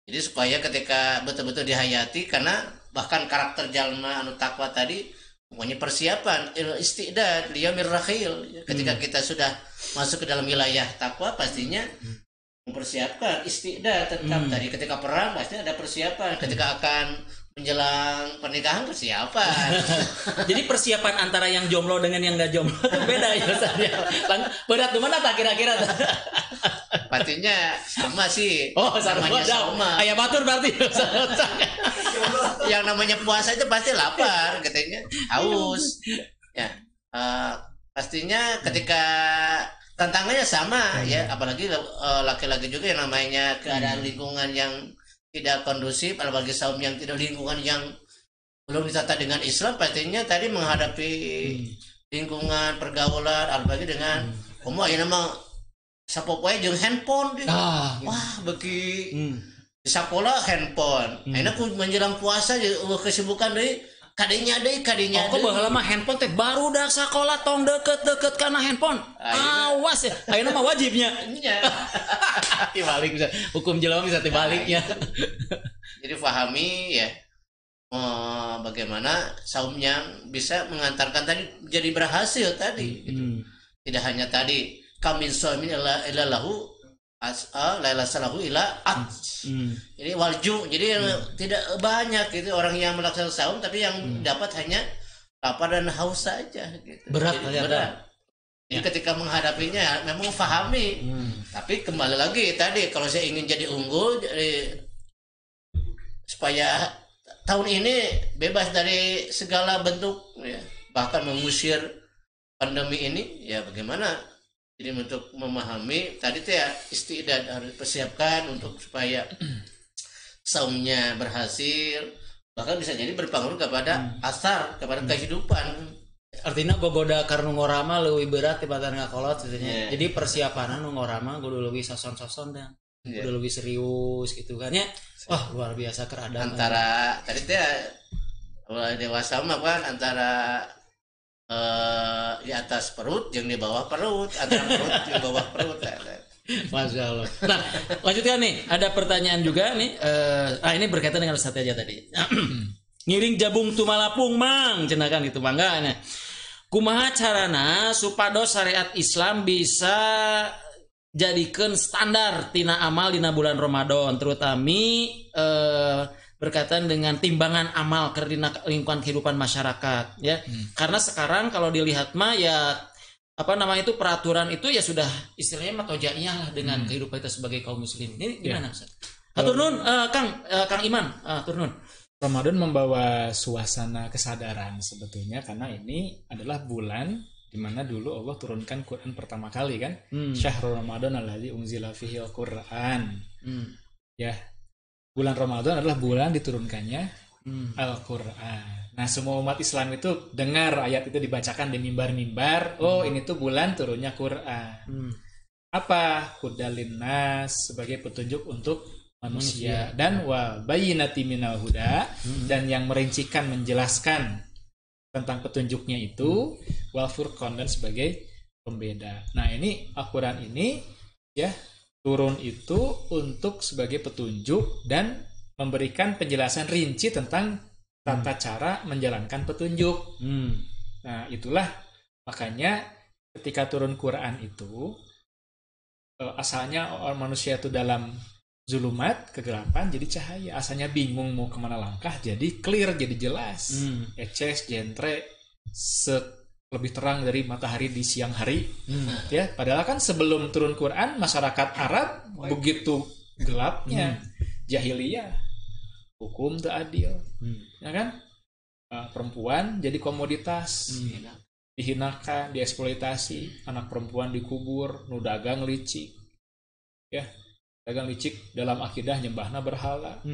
Jadi supaya ketika betul-betul dihayati, karena bahkan karakter jalma anu takwa tadi pokoknya persiapan istidad liyamir rakhil. Ketika kita sudah masuk ke dalam wilayah takwa pastinya mempersiapkan istidad tetap tadi. Ketika perang pasti ada persiapan, ketika akan menjelang pernikahan persiapan. Jadi persiapan antara yang jomblo dengan yang gak jomblo itu beda ya Ustaz. Berat di mana tak kira-kira? Pastinya sama sih. Oh, sama. Ayah batur berarti. Yang namanya puasa itu pasti lapar, katanya haus. Ya, pastinya ketika tantangannya sama ya, apalagi laki-laki juga yang namanya keadaan lingkungan yang tidak kondusif, apalagi saum yang tidak lingkungan yang belum ditata dengan Islam, pastinya tadi menghadapi lingkungan pergaulan, apalagi dengan ayo nama sapopoe jeung handphone. Wah, bagi di sekolah handphone. Ayeuna ku menjelang puasa kesibukan deui kadinya. Kok baheula mah handphone teh baru dah sekolah tong deket-deket kana handphone. Awas ya. Ayeuna mah wajibnya. Iya. Dibalik bisa. Hukum jelema bisa dibaliknya. Jadi pahami ya bagaimana saum yang bisa mengantarkan tadi jadi berhasil tadi. Tidak hanya tadi kamin suamin ila lahu laila salahu ila jadi walju, jadi tidak banyak itu orang yang melaksanakan saum, tapi yang dapat hanya lapar dan haus saja gitu. Berat. Jadi ketika menghadapinya memang pahami. Tapi kembali lagi tadi, kalau saya ingin jadi unggul, jadi supaya tahun ini bebas dari segala bentuk ya, bahkan mengusir pandemi ini, ya bagaimana? Jadi untuk memahami tadi tuh ya istidad harus persiapkan untuk supaya saumnya berhasil, bahkan bisa jadi berpengaruh kepada asar, kepada kehidupan. Artinya gogoda karena ngorama lebih berat dibanding ngakolot gitu. Jadi persiapan nu ngorama kudu lebih soson-soson dan kudu lebih serius gitu kan ya. Wah, luar biasa keadaan. Antara tadi tuh ya dewasa mah kan antara di atas perut yang di bawah perut, antara perut di bawah perut. Masya Allah. Nah, lanjutkan nih, ada pertanyaan juga nih. Ini berkaitan dengan Ustaz aja tadi. Ngiring jabung tumalapung mang, cenakan itu bangga. Nah, kumaha carana supados syariat Islam bisa jadikan standar tina amal dina bulan Ramadan, terutama berkaitan dengan timbangan amal ke lingkungan kehidupan masyarakat ya. Karena sekarang kalau dilihat mah ya itu peraturan itu ya sudah istilahnya matojaiyah lah dengan kehidupan kita sebagai kaum muslim. Ini gimana Ustaz? Hatur nuhun Kang Iman, hatur nuhun. Ramadan membawa suasana kesadaran sebetulnya, karena ini adalah bulan di mana dulu Allah turunkan Quran pertama kali kan. Syahrul Ramadan alladzi unzila fihil Quran. Ya. Bulan Ramadan adalah bulan diturunkannya Al-Quran. Nah, semua umat Islam itu dengar ayat itu dibacakan di mimbar-mimbar. Oh, ini tuh bulan turunnya Quran. Apa? Hudalin nas, sebagai petunjuk untuk manusia. Dan wa bayyinati minal huda, dan yang merincikan, menjelaskan tentang petunjuknya itu wal furqan, dan sebagai pembeda. Nah, ini Al-Quran ini ya turun itu untuk sebagai petunjuk dan memberikan penjelasan rinci tentang tata cara menjalankan petunjuk. Nah, itulah makanya ketika turun Quran itu asalnya orang manusia itu dalam zulumat, kegelapan, jadi cahaya. Asalnya bingung mau kemana langkah, jadi clear, jadi jelas. Eces, jentre, lebih terang dari matahari di siang hari. Ya, padahal kan sebelum turun Quran masyarakat Arab begitu gelapnya, jahiliyah, hukum tak adil, ya kan? Perempuan jadi komoditas, dihinakan, dieksploitasi, anak perempuan dikubur, nu dagang licik, ya, dagang licik dalam akidah nyembahna berhala.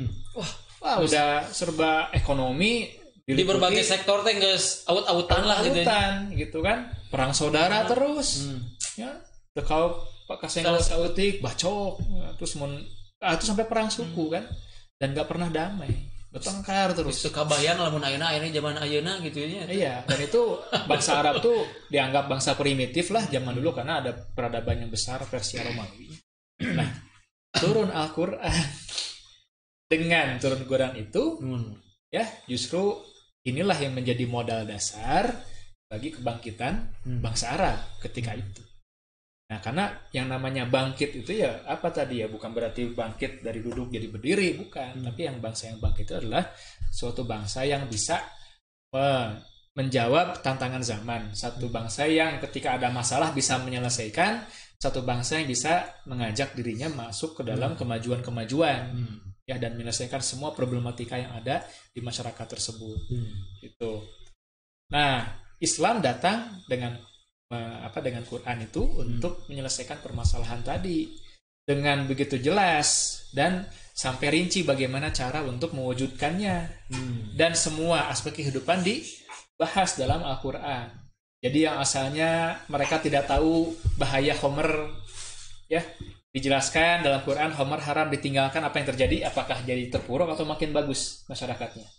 Wah, udah serba ekonomi Di berbagai sektor teh geus aut-autan lah gitu. Gitu kan. Perang saudara terus. Ya, tekau Pak Kasengol sautik bacok terus terus sampai perang suku kan dan gak pernah damai. Bertengkar terus. Itu kabayang lamun ayeuna zaman ayeuna gitu ya. Iya, dan itu bangsa Arab tuh dianggap bangsa primitif lah zaman dulu karena ada peradaban yang besar Persia Romawi. Nah, turun Al-Qur'an dengan turun Quran itu ya justru inilah yang menjadi modal dasar bagi kebangkitan bangsa Arab ketika itu. Nah, karena yang namanya bangkit itu ya apa tadi ya, bukan berarti bangkit dari duduk jadi berdiri, bukan. Tapi yang bangsa yang bangkit itu adalah suatu bangsa yang bisa menjawab tantangan zaman. Satu bangsa yang ketika ada masalah bisa menyelesaikan. Satu bangsa yang bisa mengajak dirinya masuk ke dalam kemajuan-kemajuan. Ya, dan menyelesaikan semua problematika yang ada di masyarakat tersebut. Gitu. Nah, Islam datang dengan dengan Quran itu untuk menyelesaikan permasalahan tadi dengan begitu jelas dan sampai rinci bagaimana cara untuk mewujudkannya dan semua aspek kehidupan dibahas dalam Al-Quran. Jadi yang asalnya mereka tidak tahu bahaya Homer, ya dijelaskan dalam Quran Homer haram ditinggalkan, apa yang terjadi? Apakah jadi terpuruk atau makin bagus masyarakatnya?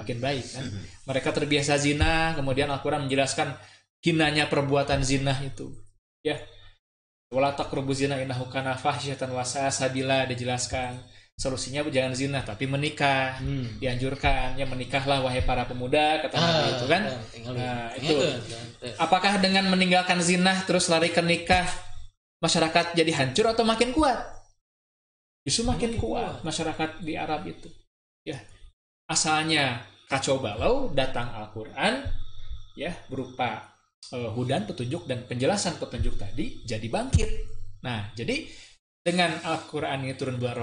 Makin baik kan? Mereka terbiasa zina, kemudian Al-Quran menjelaskan hinanya perbuatan zina itu, ya. Wala taqrabu zina innahu kana fahsyatan wa sa'a sabila, dijelaskan solusinya jangan zina tapi menikah. Dianjurkan ya menikahlah wahai para pemuda, kata Nabi itu kan. Nah, itu apakah dengan meninggalkan zina terus lari ke nikah masyarakat jadi hancur atau makin kuat? Justru makin kuat masyarakat di Arab itu, ya. Asalnya kacau balau, datang Al-Quran ya berupa hudan, petunjuk, dan penjelasan petunjuk tadi jadi bangkit. Nah, jadi dengan Al-Quran ini turun bulan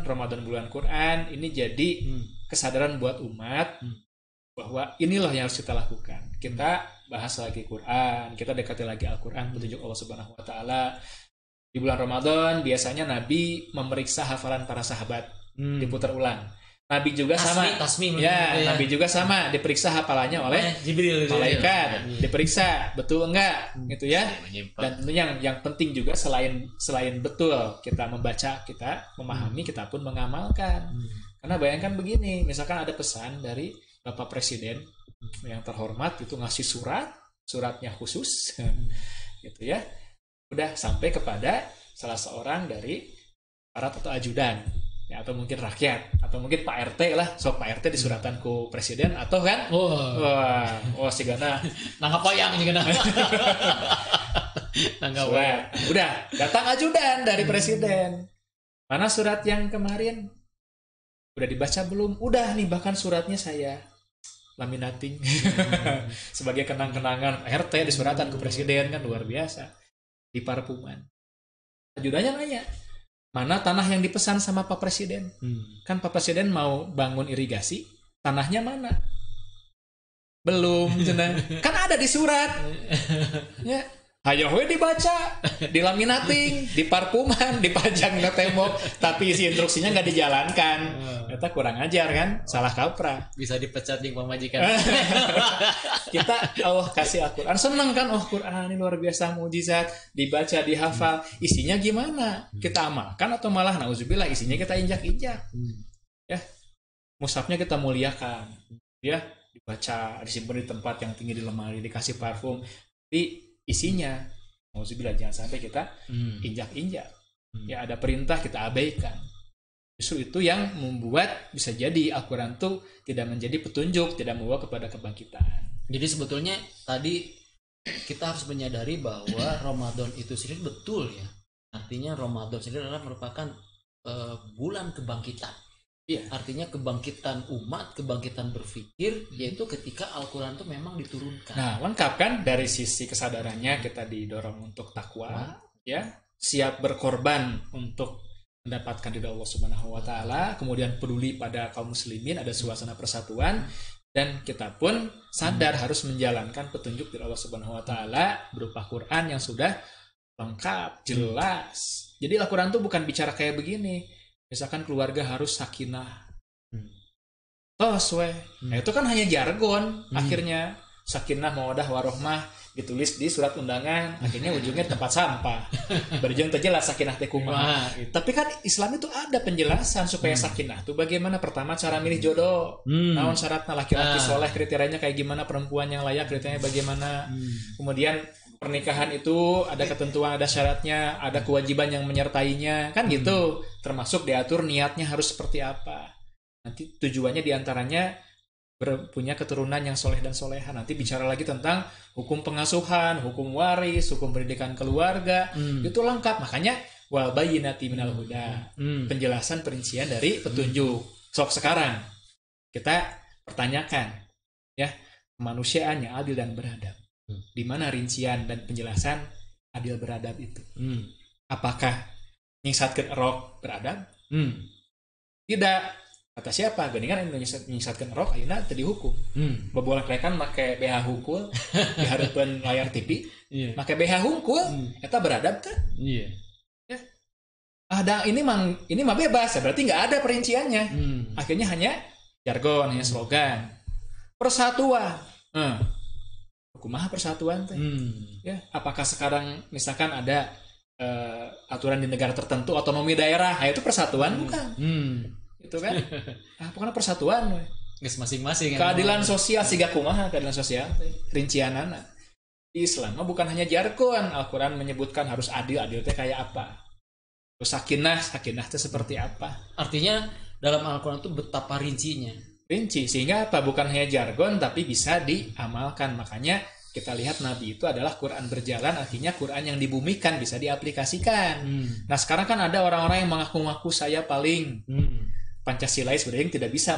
Ramadan bulan Quran, ini jadi kesadaran buat umat bahwa inilah yang harus kita lakukan. Kita bahas lagi Quran, kita dekati lagi Al-Quran, petunjuk Allah Subhanahu wa Ta'ala. Di bulan Ramadan biasanya Nabi memeriksa hafalan para sahabat, diputar ulang. Nabi juga tasmi, ya, Nabi juga sama diperiksa hafalannya oleh Jibril, malaikat, diperiksa betul enggak gitu ya. Dan tentunya yang penting juga selain betul kita membaca, kita memahami, kita pun mengamalkan. Karena bayangkan begini, misalkan ada pesan dari Bapak Presiden yang terhormat itu ngasih suratnya khusus gitu ya, udah sampai kepada salah seorang dari aparat atau ajudan, ya, atau mungkin rakyat, atau mungkin Pak RT lah, so Pak RT disuratan ku presiden atau kan, sigana nangapayang sigana, udah datang ajudan dari presiden, mana surat yang kemarin udah dibaca belum? Udah nih, bahkan suratnya saya laminating sebagai kenang-kenangan RT disuratan ku presiden, kan luar biasa di parfuman. Ajudannya nanya, mana tanah yang dipesan sama Pak Presiden? Kan Pak Presiden mau bangun irigasi, tanahnya mana? Belum, kan ada di surat. Ya, ayo dibaca, dilaminating, diparfuman, dipajang ke tembok, tapi isi instruksinya nggak dijalankan. Kita kurang ajar kan, salah kaprah. Bisa dipecat di pemajikan. Kita Allah kasih Al-Quran, seneng kan, Quran ini luar biasa mujizat, dibaca, dihafal, isinya gimana? Kita amalkan atau malah nauzubillah isinya kita injak-injak. Ya, mushafnya kita muliakan, ya, dibaca, disimpan di tempat yang tinggi di lemari, dikasih parfum, di isinya nauzubillah jangan sampai kita injak-injak. Ya, ada perintah kita abaikan. Justru itu yang membuat bisa jadi Al-Quran itu tidak menjadi petunjuk, tidak membawa kepada kebangkitan. Jadi sebetulnya tadi kita harus menyadari bahwa Ramadan itu sendiri betul ya. Artinya Ramadan sendiri adalah merupakan bulan kebangkitan. Iya. Artinya kebangkitan umat, kebangkitan berpikir, yaitu ketika Al-Quran itu memang diturunkan. Nah, lengkap kan dari sisi kesadarannya kita didorong untuk takwa, ya, siap berkorban untuk mendapatkan ridha Allah Subhanahu wa Ta'ala, kemudian peduli pada kaum muslimin, ada suasana persatuan, dan kita pun sadar harus menjalankan petunjuk dari Allah Subhanahu wa Ta'ala berupa Quran yang sudah lengkap, jelas. Jadi Al-Quran itu bukan bicara kayak begini. Misalkan keluarga harus sakinah, tos we. Nah, itu kan hanya jargon. Akhirnya sakinah mawaddah warohmah ditulis di surat undangan, akhirnya ujungnya tempat sampah. Berjang terjelas sakinah teh kumaha. Tapi kan Islam itu ada penjelasan supaya sakinah itu bagaimana. Pertama cara milih jodoh, naon syaratnya, laki-laki soleh kriterianya kayak gimana, perempuan yang layak kriterianya bagaimana. Kemudian pernikahan itu ada ketentuan, ada syaratnya, ada kewajiban yang menyertainya, kan gitu. Termasuk diatur niatnya harus seperti apa. Nanti tujuannya diantaranya punya keturunan yang soleh dan soleha. Nanti bicara lagi tentang hukum pengasuhan, hukum waris, hukum pendidikan keluarga, itu lengkap. Makanya wal bayyinati minal huda, penjelasan perincian dari petunjuk. Sok sekarang kita pertanyakan ya, kemanusiaan yang adil dan beradab. Di mana rincian dan penjelasan adil beradab itu? Apakah nyingsatkeun rok beradab? Tidak. Kata siapa? Geningan yang menyingsatkan rok ayeuna teu dihukum. Babolak-lekan make BH hungkul di hareupeun layar TV. Make BH hungkul eta beradab kan? Iya. Ya. Ini mah bebas, berarti nggak ada perinciannya. Akhirnya hanya jargon, hanya slogan. Persatuan. Kumaha persatuan teh? Ya, apakah sekarang misalkan ada aturan di negara tertentu otonomi daerah, itu persatuan bukan? Itu kan pokoknya persatuan guys masing-masing keadilan sosial siga kumaha keadilan sosial rincianana Islam bukan hanya jargon. Al-Quran menyebutkan harus adil teh kayak apa, terus sakinah teh seperti apa. Artinya dalam Al-Quran itu betapa rinci sehingga apa, bukan hanya jargon tapi bisa diamalkan. Makanya kita lihat Nabi itu adalah Quran berjalan, artinya Quran yang dibumikan bisa diaplikasikan. Nah sekarang kan ada orang-orang yang mengaku-ngaku saya paling Pancasilais, sebenarnya tidak bisa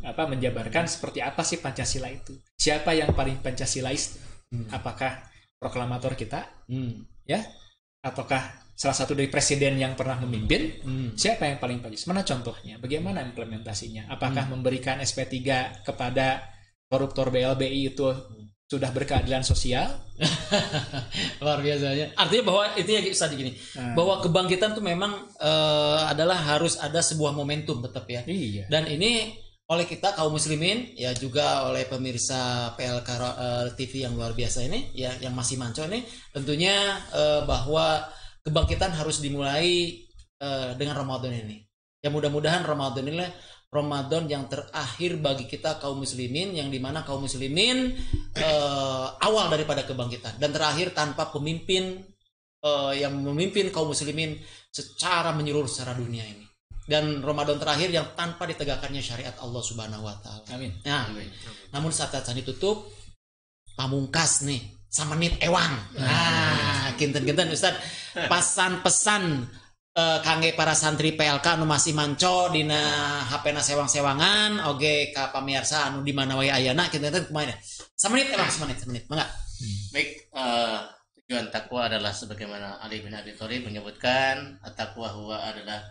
menjabarkan seperti apa sih Pancasila itu. Siapa yang paling Pancasilais? Apakah proklamator kita? Ya? Ataukah salah satu dari presiden yang pernah memimpin? Siapa yang paling Pancasila? Mana contohnya? Bagaimana implementasinya? Apakah memberikan SP3 kepada koruptor BLBI itu sudah berkeadilan sosial? Luar biasanya. Artinya bahwa itu ya bisa gini, bahwa kebangkitan itu memang adalah harus ada sebuah momentum tetap ya. Iya. Dan ini oleh kita kaum muslimin ya, juga oleh pemirsa PLK TV yang luar biasa ini ya, yang masih manco ini, tentunya bahwa kebangkitan harus dimulai dengan Ramadan ini. Ya mudah-mudahan Ramadan ini Ramadan yang terakhir bagi kita kaum muslimin, yang dimana kaum muslimin awal daripada kebangkitan dan terakhir tanpa pemimpin yang memimpin kaum muslimin secara menyeluruh secara dunia ini, dan Ramadan terakhir yang tanpa ditegakkannya syariat Allah Subhanahu wa taala. Amin. Nah, namun saat ditutup pamungkas nih samenit ewang. Nah, kinten-kinten Ustaz pesan-pesan kangge para santri PLK anu masih manco dina HP-na sewang-sewangan oge ka pamirsa anu di mana wae ayana kinten kumaha samenit mangga. Baik, tujuan takwa adalah sebagaimana Ali bin Abi Thalib menyebutkan, at-taqwa huwa adalah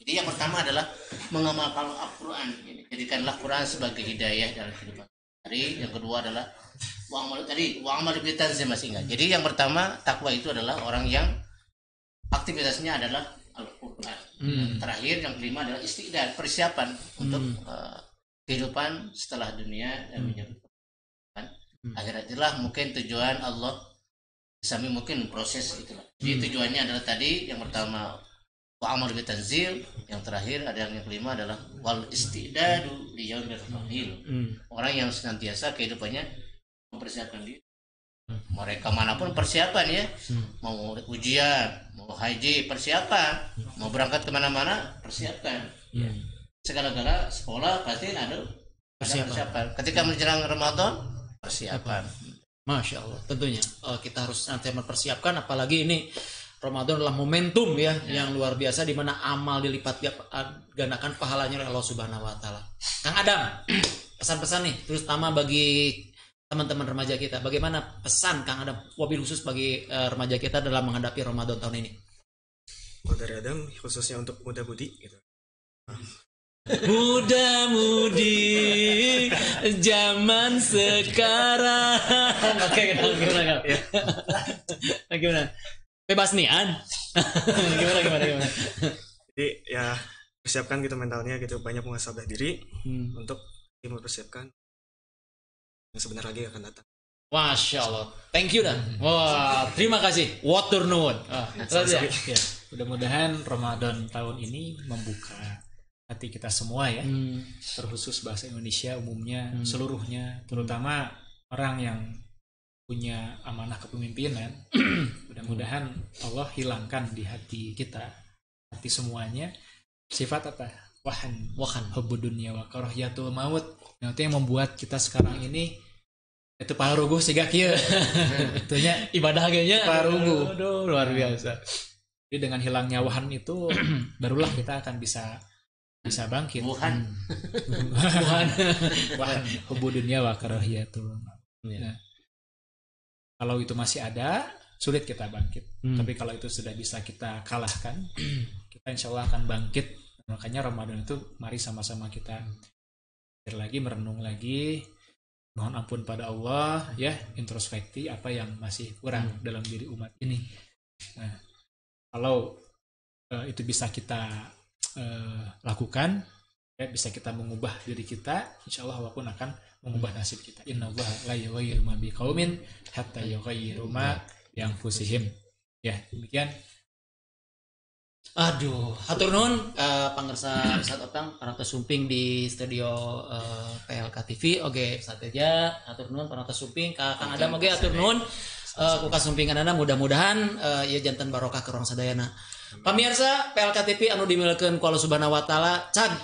jadi yang pertama adalah mengamalkan Al-Quran. Jadikanlah Quran sebagai hidayah dalam kehidupan. Yang kedua adalah wa'amal bitanzil, masih ingat. Jadi yang pertama takwa itu adalah orang yang aktivitasnya adalah Al-Quran. Terakhir yang kelima adalah istiqdad, persiapan untuk kehidupan setelah dunia dan menyebut akhirat. Itulah mungkin tujuan Allah, sambil mungkin proses itulah. Jadi tujuannya adalah tadi yang pertama wa'amal bitanzil, yang terakhir ada yang kelima adalah wal istidadu li yaumir rahil. Orang yang senantiasa kehidupannya mempersiapkan diri. Mereka manapun persiapan ya, mau ujian, mau haji persiapan, mau berangkat kemana-mana persiapkan. Segala-gala sekolah pasti ada persiapan. Ketika menjelang Ramadan persiapan. Masya Allah, tentunya kita harus nanti mempersiapkan, apalagi ini Ramadan adalah momentum ya yang luar biasa, di mana amal dilipat gandakan pahalanya oleh Allah Subhanahu wa taala. Kang Adam, pesan-pesan nih terutama bagi teman-teman remaja kita. Bagaimana pesan Kang Adam wabil khusus bagi remaja kita dalam menghadapi Ramadan tahun ini? Kalau dari Adam khususnya untuk muda-mudi gitu. Muda-mudi zaman sekarang. Oke, gimana? Gimana? Bebas nian. Gimana? Jadi ya persiapkan gitu mentalnya gitu, banyak muhasabah diri untuk mempersiapkan yang sebentar lagi akan datang. Masya Allah, thank you dan. Wah, terima kasih. Watur nuwun. Ya. Mudah-mudahan Ramadan tahun ini membuka hati kita semua ya, terkhusus bahasa Indonesia umumnya, seluruhnya, terutama orang yang punya amanah kepemimpinan. Mudah-mudahan Allah hilangkan di hati kita, hati semuanya, sifat apa? Wahan hubbud dunya wa karahiyatul maut. Nah, itu yang membuat kita sekarang ini itu paruguh siga kieu. Itunya Ibadah kayaknya paruguh. Aduh, luar biasa. Jadi dengan hilangnya wahan itu barulah kita akan bisa bangkit. Wuhan. Wahan hubbud dunya wa karahiyatul maut. Nah, kalau itu masih ada, sulit kita bangkit. Tapi kalau itu sudah bisa kita kalahkan, kita insya Allah akan bangkit. Makanya Ramadan itu mari sama-sama kita pikir lagi, merenung lagi, mohon ampun pada Allah, ya, introspeksi apa yang masih kurang dalam diri umat ini. Nah, kalau itu bisa kita lakukan, ya, bisa kita mengubah diri kita, insya Allah Allah pun akan mengubah nasib kita. Innallaha la yughayyiru ma biqaumin hatta yughayyiru ma bi anfusihim. Ya, demikian. Aduh, hatur nuhun pangarsa Ustaz Otang parantos sumping di studio PLK TV. Oge sateja hatur nuhun parantos sumping ka Kang Adam oge hatur nuhun ku kasumpinganana mudah-mudahan ieu janten barokah ke urang sadayana. Pamirsa PLK TV anu dimilikeun ku Allah Subhanahu wa taala, can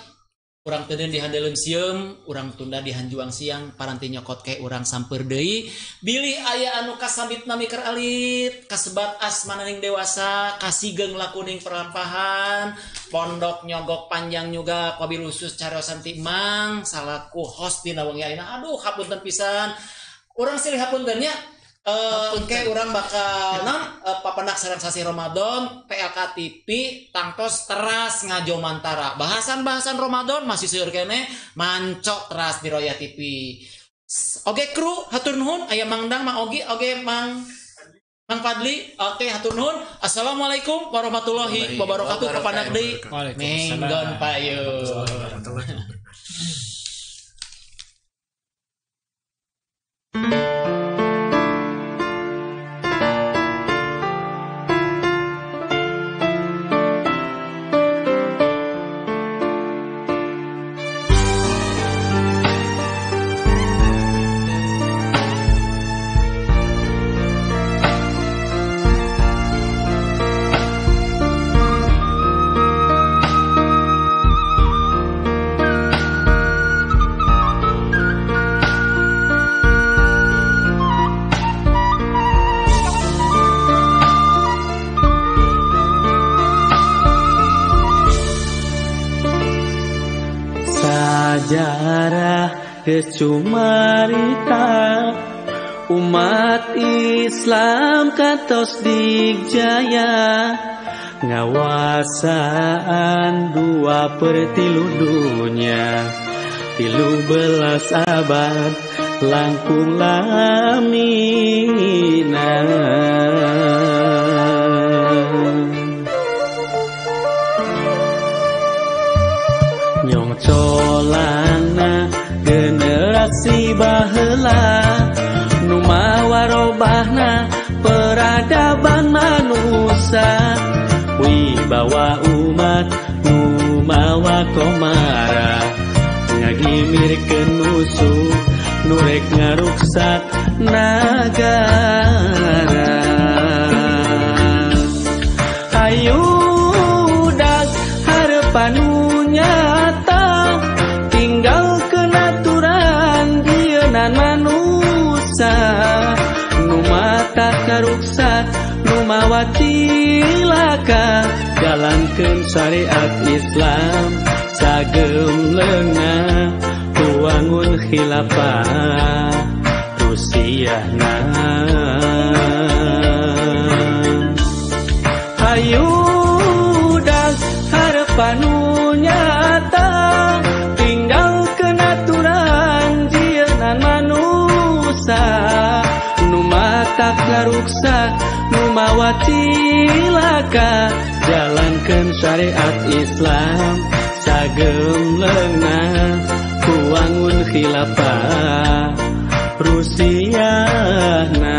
urang teudeun di handeuleum sieum, urang tunda di hanjuang siang, paranti nyokot ke urang samper deui. Bilih aya anu kasambitna mikeun alit, kasebat asmananing dewasa, kasigeng lakuning perampahan, pondok nyogok panjang juga qabil usus cariosan ti Mang salaku host dina wengi ayeuna. Aduh, hapunten pisan. Urang silih hapunten nya. Engke urang bakal papendak sareng sasi Ramadan PLK TV tangtos teras ngajomantara bahasan-bahasan Ramadan masih seueur kene mancok teras di Roya TV. Oke kru hatur nuhun aya Mang Dang, Mang Ogi, oge Mang Fadli. Oke hatur nuhun. Assalamualaikum warahmatullahi wabarakatuh. Kepanak deui. Menggon payun. Sejarah kecumarita umat Islam kantos digjaya ngawasaan 2/3 dunia 13 abad langkung lamina nyong colana generasi baheula nu mawa robahna peradaban manusia wibawa umat nu mawa komara ngagimirkeun musuh nu rek ngaruksak nagara. Hayudak harapan nyata tinggalkeun aturan dieunana manusia nu mata karuksak nu mawa cilaka jalankeun syariat Islam sagem leungna wangun khilafah Rusiana. Hayudak harapan nu nyata tinggalkeun aturan jieunana manusia nu mata karuksak numawacilaka jalankeun syariat Islam sagem leunah kuangun khilafah Rusiana.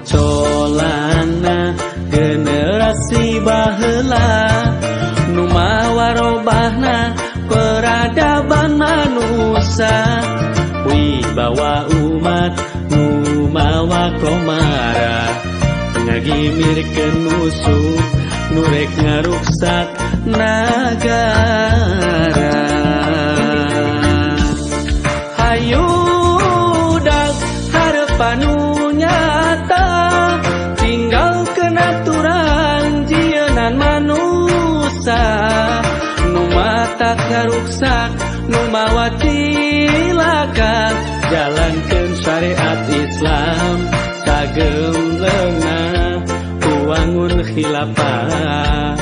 Colana generasi baheula nu mawarobahna peradaban manusia wibawa umat nu mawa komara ngagimirkeun musuh nu rek ngaruksak nagara. Hayudak harapan Ruksak numawacilaka jalankeun syariat Islam sagem leunah kuangun khilafah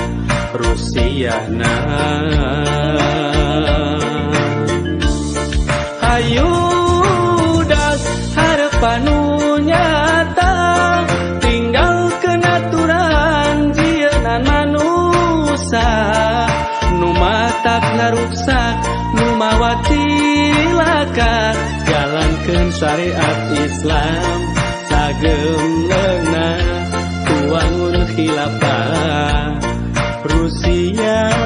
Rusiana. Hayudak harapan nu nyata tinggalkeun aturan jieunna manusia tak ngaruksak numawacilaka jalankeun syariat Islam sagem leunah kuangun khilafah Rusia.